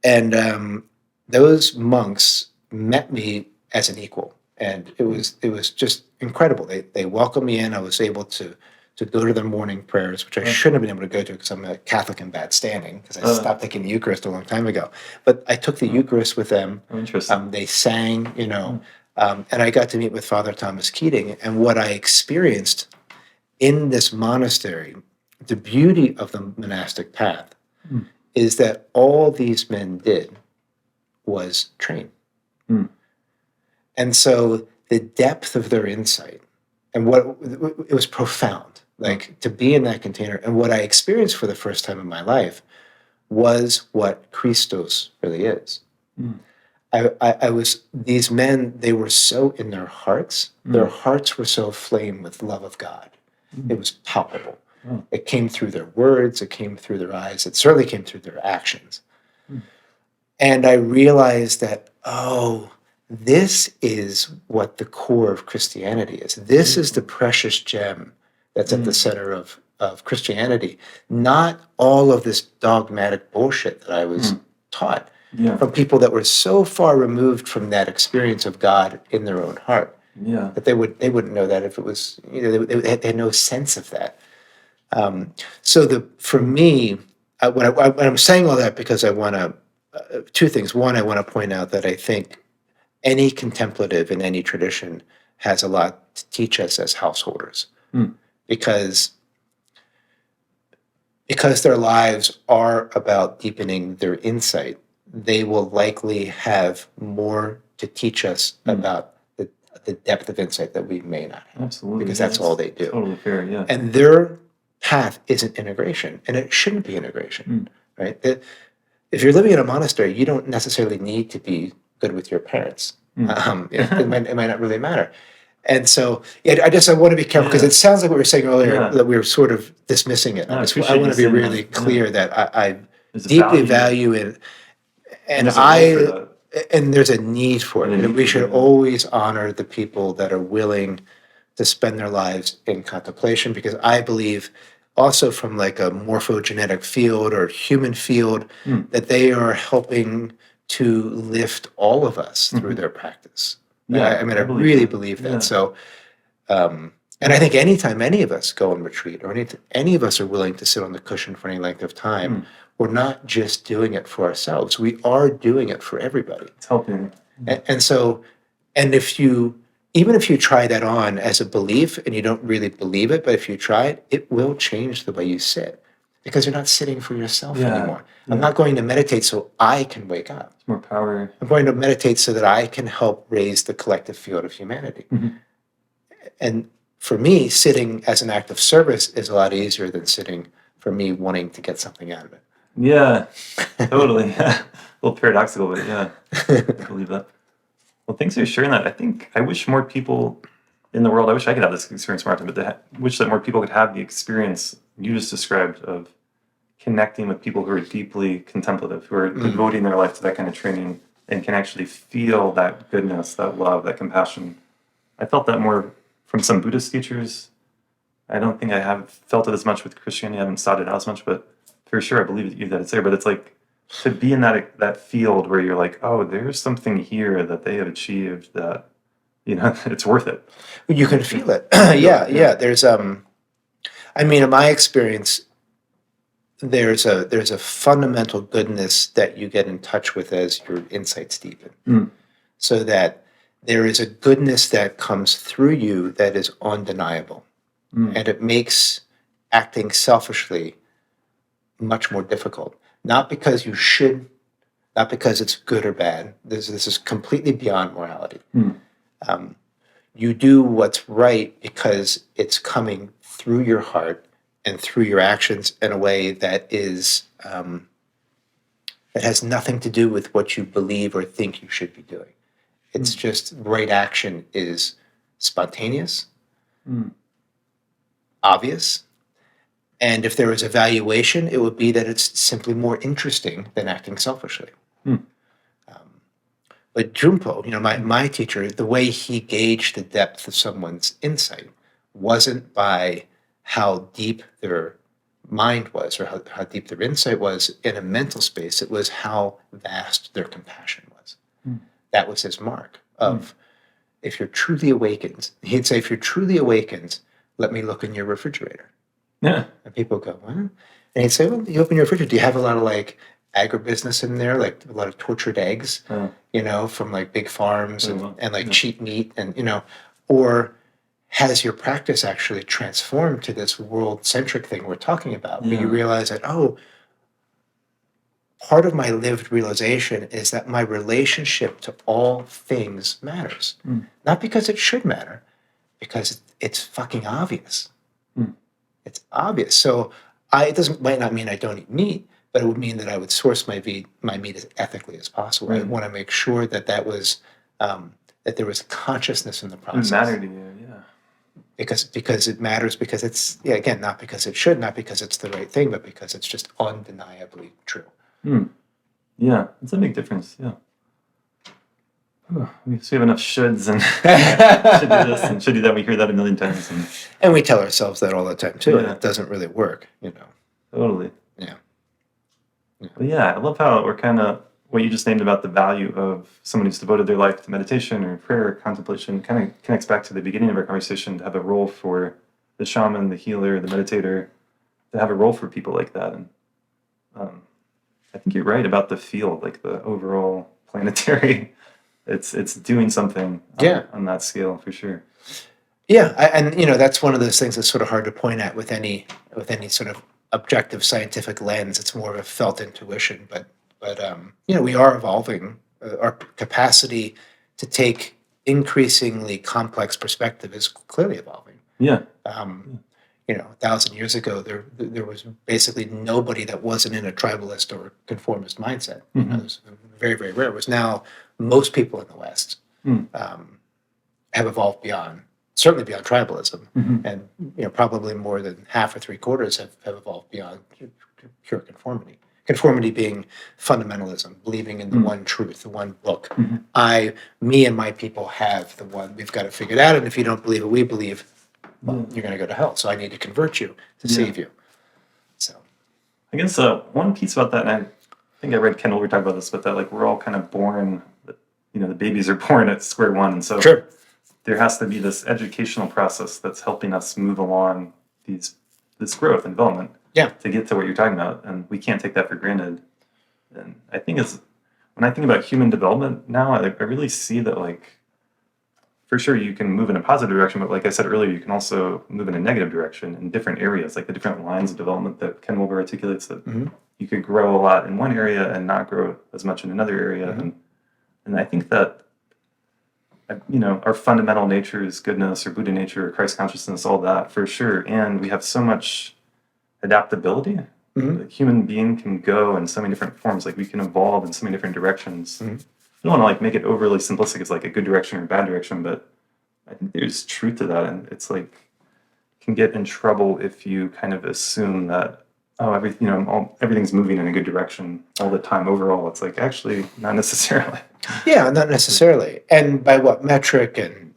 and those monks met me as an equal, and it was just incredible. They welcomed me in. I was able to go to their morning prayers, which I shouldn't have been able to go to because I'm a Catholic in bad standing, because I stopped taking the Eucharist a long time ago. But I took the Eucharist with them. Oh, interesting. They sang, you know, and I got to meet with Father Thomas Keating. And what I experienced in this monastery, the beauty of the monastic path, is that all these men did was train. And so the depth of their insight, and it was profound, like to be in that container. And what I experienced for the first time in my life was what Christos really is. These men, they were so in their hearts, their hearts were so aflame with love of God. It was palpable. It came through their words, it came through their eyes, it certainly came through their actions. And I realized that, oh, this is what the core of Christianity is. This is the precious gem that's at the center of Christianity, not all of this dogmatic bullshit that I was taught from people that were so far removed from that experience of God in their own heart that they wouldn't know that if it was, you know, they had no sense of that. For me, when I'm saying all that, because I want to, two things. One, I want to point out that I think any contemplative in any tradition has a lot to teach us as householders, because their lives are about deepening their insight. They will likely have more to teach us about the depth of insight that we may not have. Absolutely. Because that's all they do. Totally fair, yeah. And their path isn't integration, and it shouldn't be integration, right? If you're living in a monastery, you don't necessarily need to be good with your parents. It might not really matter. And so, I want to be careful, because it sounds like what we were saying earlier, that we were sort of dismissing it. I want to be really clear that I deeply value it. And there's a role for that. and there's a need for it. And a And need we for should it. always honor the people that are willing to spend their lives in contemplation, because I believe also from like a morphogenetic field or human field that they are helping to lift all of us through their practice. Yeah, I mean, I believe really that. believe that. Yeah. So, and I think anytime any of us go on retreat or any of us are willing to sit on the cushion for any length of time, we're not just doing it for ourselves. We are doing it for everybody. It's helping. And so, and even if you try that on as a belief and you don't really believe it, but if you try it, it will change the way you sit, because you're not sitting for yourself anymore. I'm not going to meditate so I can wake up. It's more power. I'm going to meditate so that I can help raise the collective field of humanity. And for me, sitting as an act of service is a lot easier than sitting for me wanting to get something out of it. Yeah, totally. A little paradoxical, but yeah, I believe that. Well, thanks for sharing that. I wish more people in the world, I wish I could have this experience more often, but I wish that more people could have the experience you just described of connecting with people who are deeply contemplative, who are devoting their life to that kind of training and can actually feel that goodness, that love, that compassion. I felt that more from some Buddhist teachers. I don't think I have felt it as much with Christianity. I haven't sought it out as much, but for sure, I believe that it's there. But it's like to be in that field where you're like, oh, there's something here that they have achieved that, it's worth it. You can feel it. Yeah. There's I mean, in my experience, there's a fundamental goodness that you get in touch with as your insights deepen. So that there is a goodness that comes through you that is undeniable. And it makes acting selfishly much more difficult. Not because you should, not because it's good or bad. This is completely beyond morality. You do what's right because it's coming through your heart and through your actions in a way that is that has nothing to do with what you believe or think you should be doing. It's just right action is spontaneous, obvious, and if there was a valuation, it would be that it's simply more interesting than acting selfishly. But Jumpo, my teacher, the way he gauged the depth of someone's insight wasn't by how deep their mind was or how deep their insight was in a mental space. It was how vast their compassion was. That was his mark of, if you're truly awakened, he'd say, if you're truly awakened, let me look in your refrigerator. Yeah. And people go, what? And he'd say, well, you open your refrigerator. Do you have a lot of like agribusiness in there, like a lot of tortured eggs, from like big farms and like cheap meat and, or has your practice actually transformed to this world-centric thing we're talking about, where you realize that, part of my lived realization is that my relationship to all things matters. Not because it should matter, because it's fucking obvious. It's obvious. So might not mean I don't eat meat, but it would mean that I would source my meat as ethically as possible. I want to make sure that that there was consciousness in the process. It mattered to you, yeah. Because it matters, because it's, again, not because it should, not because it's the right thing, but because it's just undeniably true. Yeah, it's a big difference, yeah. So we have enough shoulds and should do this and should do that. We hear that a million times. And we tell ourselves that all the time, too, and Yeah. it doesn't really work, Totally. Yeah. But yeah, I love how we're kind of, what you just named about the value of someone who's devoted their life to meditation or prayer or contemplation kind of connects back to the beginning of our conversation, to have a role for the shaman, the healer, the meditator, to have a role for people like that. And I think you're right about the field, like the overall planetary. It's doing something on that scale for sure. Yeah, and that's one of those things that's sort of hard to point at with any sort of objective scientific lens. It's more of a felt intuition, but we are evolving. Our capacity to take increasingly complex perspective is clearly evolving. Yeah. 1,000 years ago, there was basically nobody that wasn't in a tribalist or conformist mindset. It was very, very rare. It was now most people in the West have evolved certainly beyond tribalism, and probably more than half or three-quarters have evolved beyond pure conformity. Conformity being fundamentalism, believing in the one truth, the one book. Me and my people have the one. We've got to figure it out. And if you don't believe what we believe, well, you're going to go to hell. So I need to convert you to save you. So I guess one piece about that, and I think I read Kendall, we talked about this, but that like we're all kind of born, the babies are born at square one. And so there has to be this educational process that's helping us move along this growth and development to get to what you're talking about. And we can't take that for granted. And I think when I think about human development now, I really see that like, for sure you can move in a positive direction, but like I said earlier, you can also move in a negative direction in different areas, like the different lines of development that Ken Wilber articulates, that you could grow a lot in one area and not grow as much in another area. And I think that, our fundamental nature is goodness or Buddha nature or Christ consciousness, all that for sure. And we have so much adaptability. The human being can go in so many different forms. Like we can evolve in so many different directions. I don't want to like make it overly simplistic as like a good direction or a bad direction, but I think there's truth to that. And it's like, can get in trouble if you kind of assume that, everything's moving in a good direction all the time overall. It's like, actually, not necessarily. Yeah, not necessarily. And by what metric? And,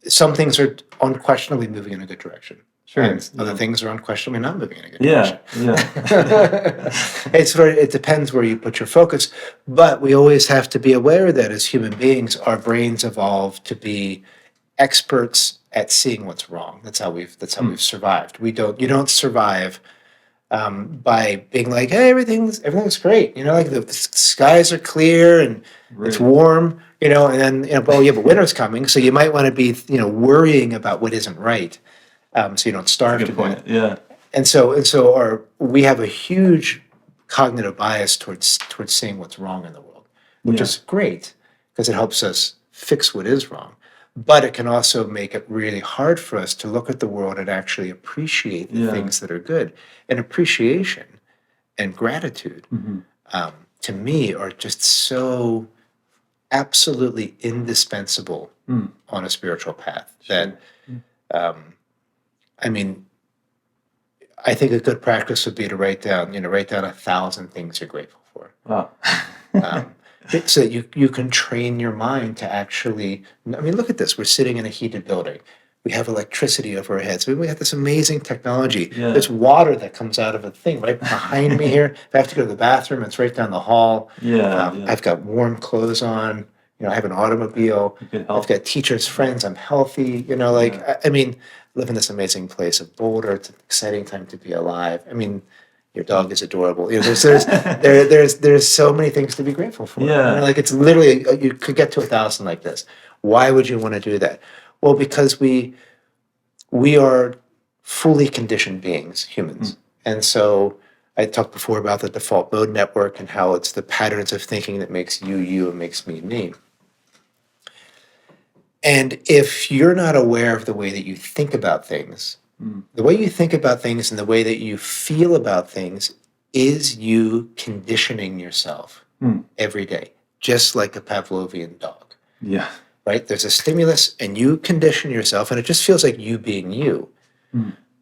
some things are unquestionably moving in a good direction. Sure. And other things are unquestionably not moving in a good direction. It depends where you put your focus. But we always have to be aware that as human beings, our brains evolved to be experts at seeing what's wrong. That's how we've survived. You don't survive by being like, hey, everything's great. Like the skies are clear and it's warm. And then but winter's coming, so you might want to be worrying about what isn't right, so you don't starve to death. Yeah. And so we have a huge cognitive bias towards seeing what's wrong in the world, which is great because it helps us fix what is wrong. But it can also make it really hard for us to look at the world and actually appreciate the things that are good. And appreciation and gratitude, to me, are just so absolutely indispensable on a spiritual path that, I think a good practice would be to write down 1,000 things you're grateful for. Wow. So you can train your mind to actually, look at this. We're sitting in a heated building. We have electricity over our heads. We have this amazing technology. There's water that comes out of a thing right behind me here. If I have to go to the bathroom, it's right down the hall. I've got warm clothes on. I have an automobile. I've got teachers, friends. I'm healthy. Live in this amazing place of Boulder. It's an exciting time to be alive. Your dog is adorable. There's so many things to be grateful for. It's literally, you could get to 1,000 like this. Why would you want to do that? Well, because we are fully conditioned beings, humans. And so I talked before about the default mode network and how it's the patterns of thinking that makes you and makes me. And if you're not aware of the way that you think about things, the way you think about things and the way that you feel about things is you conditioning yourself every day, just like a Pavlovian dog. Yeah. Right? There's a stimulus and you condition yourself, and it just feels like you being you.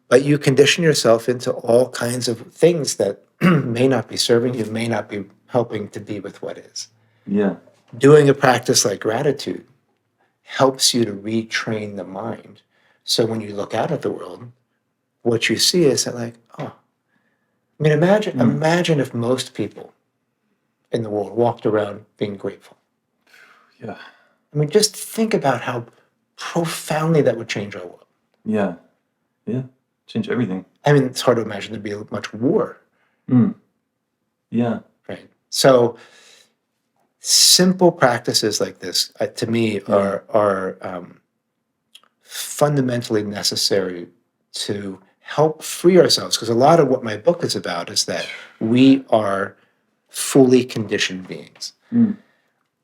But you condition yourself into all kinds of things that may not be serving you, may not be helping to be with what is. Yeah. Doing a practice like gratitude helps you to retrain the mind. So when you look out at the world, what you see is that imagine if most people in the world walked around being grateful. Yeah. Just think about how profoundly that would change our world. Yeah. Yeah. Change everything. It's hard to imagine there'd be much war. Yeah. Right. So simple practices like this, to me, are fundamentally necessary to help free ourselves. Because a lot of what my book is about is that we are fully conditioned beings.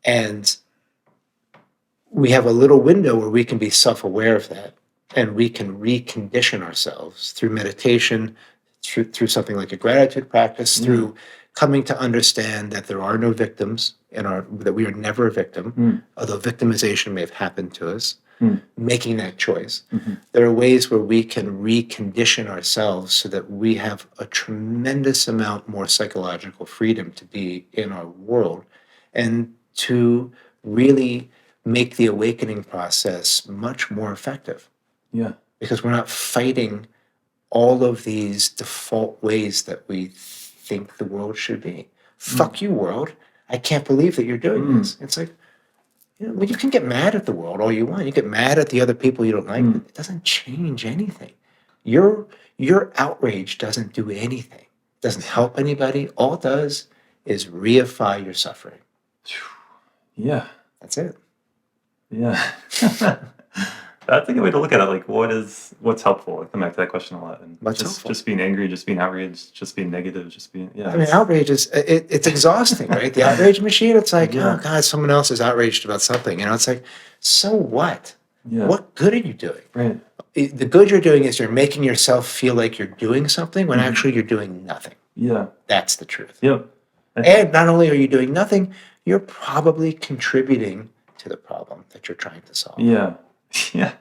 And we have a little window where we can be self-aware of that, and we can recondition ourselves through meditation, through something like a gratitude practice, through coming to understand that there are no victims that we are never a victim, although victimization may have happened to us. making that choice. There are ways where we can recondition ourselves so that we have a tremendous amount more psychological freedom to be in our world and to really make the awakening process much more effective. Yeah. Because we're not fighting all of these default ways that we think the world should be. Fuck you, world. I can't believe that you're doing this. It's like, well, you can get mad at the world all you want. You get mad at the other people you don't like, but it doesn't change anything. Your outrage doesn't do anything. It doesn't help anybody. All it does is reify your suffering. Yeah. That's it. Yeah. That's a good way to look at it. Like, what's helpful? I come back to that question a lot. And What's helpful? Just being angry, just being outraged, just being negative, just being, yeah. I mean, outrage is, it's exhausting, right? The outrage machine, it's like, oh God, someone else is outraged about something. It's like, so what? Yeah. What good are you doing? Right. The good you're doing is you're making yourself feel like you're doing something when actually you're doing nothing. Yeah. That's the truth. Yep. And not only are you doing nothing, you're probably contributing to the problem that you're trying to solve. Yeah. Yeah.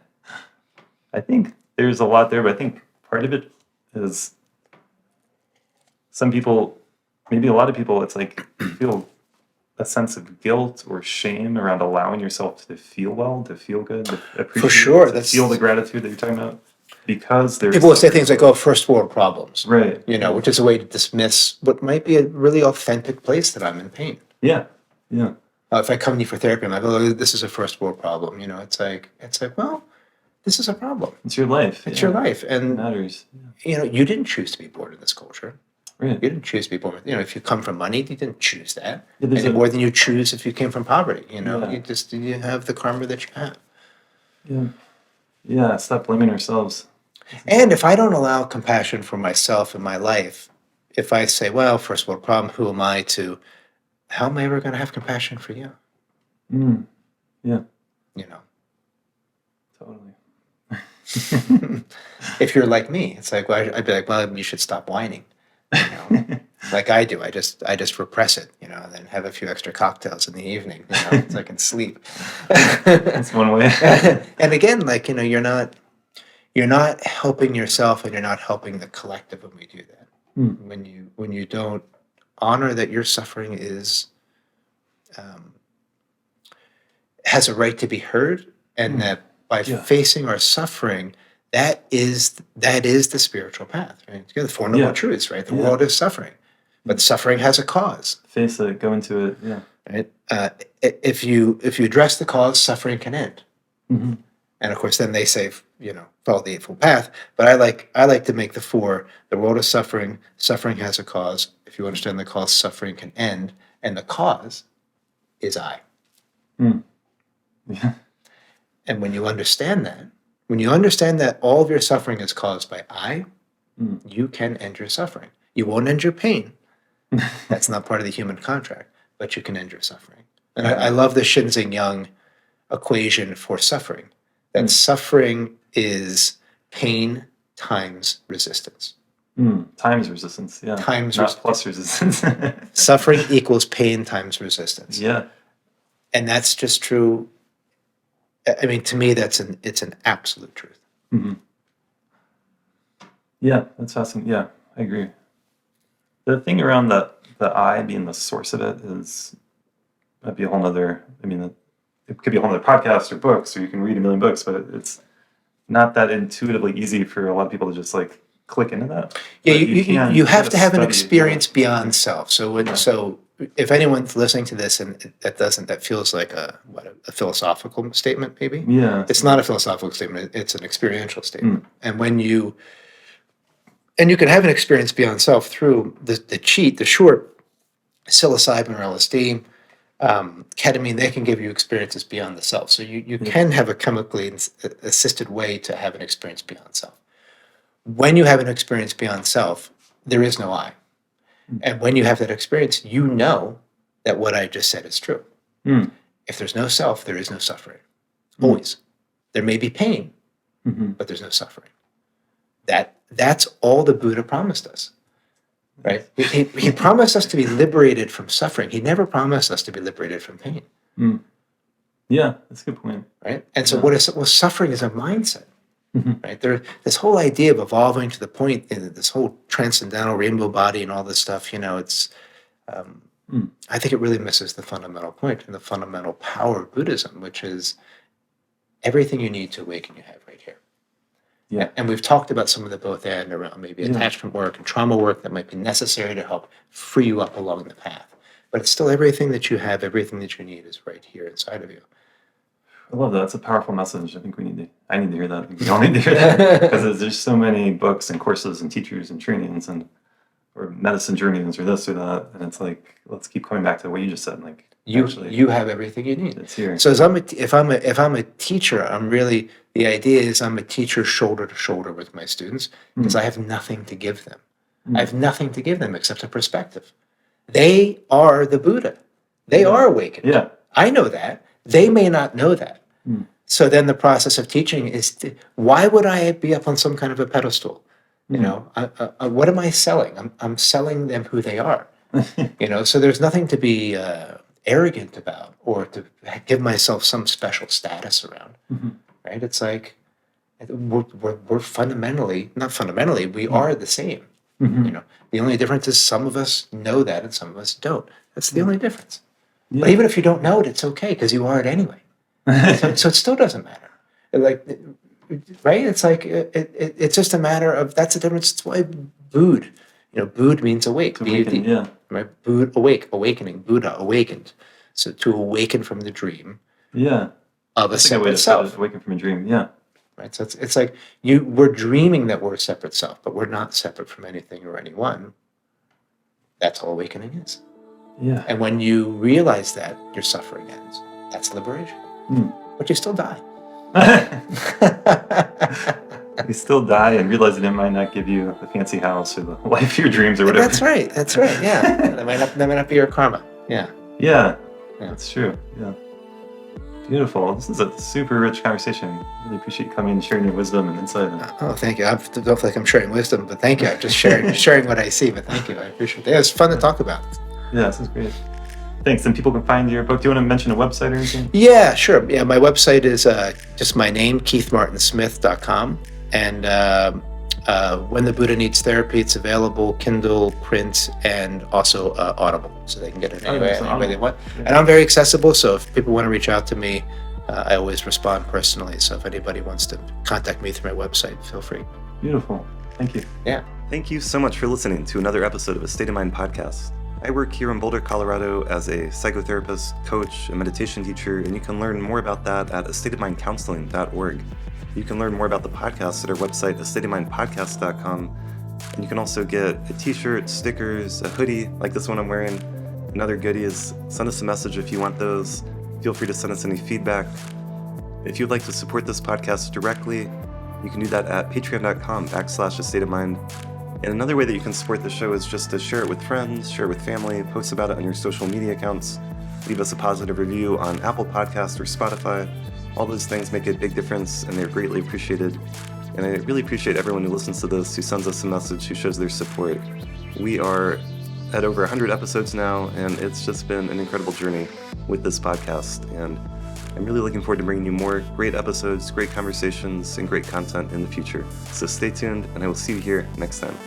I think there's a lot there, but I think part of it is some people, maybe a lot of people, it's like you feel a sense of guilt or shame around allowing yourself to feel well, to feel good, to appreciate, For sure, to feel the gratitude that you're talking about. Because there's people will say things like, "Oh, first world problems," right? Which is a way to dismiss what might be a really authentic place that I'm in pain. Yeah, yeah. If I come to you for therapy, I'm like, "Oh, this is a first world problem." It's like, well, this is a problem. It's your life. It's your life, and it matters. Yeah. You didn't choose to be born in this culture. Right. You didn't choose to be born. If you come from money, you didn't choose that Yeah, more than you choose if you came from poverty. Yeah. You have the karma that you have. Yeah. Yeah. Stop blaming ourselves. And if I don't allow compassion for myself in my life, if I say, well, first world problem, who am I to, how am I ever going to have compassion for you? Yeah. Totally. If you're like me, it's like, well, I'd be like, well, you should stop whining. Like I do. I just repress it, and then have a few extra cocktails in the evening, so I can sleep. That's one way. And again, like, you're not helping yourself and you're not helping the collective when we do that. When you don't honor that your suffering has a right to be heard, and that by facing our suffering, that is the spiritual path, right? The Four Noble Truths, right? The world is suffering, but suffering has a cause. Face it, go into it, yeah. Right? If you address the cause, suffering can end. And of course, then they say, follow the Eightfold Path. But I like to make the world is suffering. Suffering has a cause. If you understand the cause, suffering can end, and the cause is I. Yeah. And when you understand that all of your suffering is caused by I, you can end your suffering. You won't end your pain. That's not part of the human contract, but you can end your suffering. And I love the Shinzing Yang equation for suffering. That suffering is pain times resistance. Times resistance, yeah. Not plus resistance. Suffering equals pain times resistance. Yeah. And that's just true. I mean, to me, it's an absolute truth. Yeah, that's fascinating. Yeah, I agree. The thing around the I being the source of it that'd be a whole nother, it could be a whole nother podcast or books, or you can read a million books, but it's not that intuitively easy for a lot of people to just like click into that. Yeah, you have to have an experience beyond self. So if anyone's listening to this and that feels like a philosophical statement, maybe. Yeah. It's not a philosophical statement, it's an experiential statement. And you can have an experience beyond self through the short psilocybin or LSD, ketamine, they can give you experiences beyond the self. So you can have a chemically assisted way to have an experience beyond self. When you have an experience beyond self, there is no I. And when you have that experience, you know that what I just said is true. If there's no self, there is no suffering. Always. There may be pain, but there's no suffering. That's all the Buddha promised us. Right? He promised us to be liberated from suffering. He never promised us to be liberated from pain. Yeah, that's a good point. Right? And so suffering is a mindset. Right? This whole idea of evolving to the point in this whole transcendental rainbow body and all this stuff, it's I think it really misses the fundamental point and the fundamental power of Buddhism, which is everything you need to awaken you have right here. Yeah. And we've talked about some of the both and around maybe attachment work and trauma work that might be necessary to help free you up along the path. But it's still everything that you have, everything that you need is right here inside of you. I love that. It's a powerful message. I think I need to hear that. I think we all need to hear that because there's so many books and courses and teachers and trainings or medicine journeys or this or that. And it's like, let's keep coming back to what you just said. Like you have everything you need. It's here. So if I'm a teacher, the idea is I'm a teacher shoulder to shoulder with my students because I have nothing to give them. I have nothing to give them except a perspective. They are the Buddha. They are awakened. Yeah. I know that. They may not know that. So then the process of teaching is, why would I be up on some kind of a pedestal? What am I selling? I'm selling them who they are. So there's nothing to be arrogant about or to give myself some special status around. Right? It's like we're fundamentally, not fundamentally, we are the same. The only difference is some of us know that and some of us don't. That's the only difference. Yeah. But even if you don't know it, it's okay because you are it anyway. so it still doesn't matter. Right? It's like it's just a matter of that's the difference. It's why Bud, Bud means awake. Awaken, yeah. Right? Bud, awake, awekening. Buddha, awakened. So to awaken from the dream. Yeah. Of a separate self. Awaken from a dream. Yeah. Right. So it's like we're dreaming that we're a separate self, but we're not separate from anything or anyone. That's all awakening is. Yeah. And when you realize that, your suffering ends. That's liberation. But you still die. You still die and realize that it might not give you the fancy house or the life of your dreams or whatever. That's right. Yeah. that might not be your karma. Yeah. Yeah. That's true. Yeah. Beautiful. This is a super rich conversation. I really appreciate you coming and sharing your wisdom and insight. Oh, thank you. I don't feel like I'm sharing wisdom, but thank you. I'm just sharing what I see, but thank you. I appreciate it. It was fun to talk about. Yeah, this is great. Thanks. And people can find your book. Do you want to mention a website or anything? Yeah, sure. Yeah, my website is just my name, keithmartinsmith.com. And When the Buddha Needs Therapy, it's available Kindle, print, and also Audible. So they can get it any way they want. Yeah. And I'm very accessible, so if people want to reach out to me, I always respond personally. So if anybody wants to contact me through my website, feel free. Beautiful. Thank you. Yeah. Thank you so much for listening to another episode of A State of Mind podcast. I work here in Boulder, Colorado as a psychotherapist, coach, and meditation teacher, and you can learn more about that at astateofmindcounseling.org. You can learn more about the podcast at our website, astateofmindpodcast.com, and you can also get a t-shirt, stickers, a hoodie like this one I'm wearing, and other goodies. Send us a message if you want those. Feel free to send us any feedback. If you'd like to support this podcast directly, you can do that at patreon.com/astateofmind. And another way that you can support the show is just to share it with friends, share it with family, post about it on your social media accounts, leave us a positive review on Apple Podcasts or Spotify. All those things make a big difference, and they're greatly appreciated. And I really appreciate everyone who listens to this, who sends us a message, who shows their support. We are at over 100 episodes now, and it's just been an incredible journey with this podcast. And I'm really looking forward to bringing you more great episodes, great conversations, and great content in the future. So stay tuned, and I will see you here next time.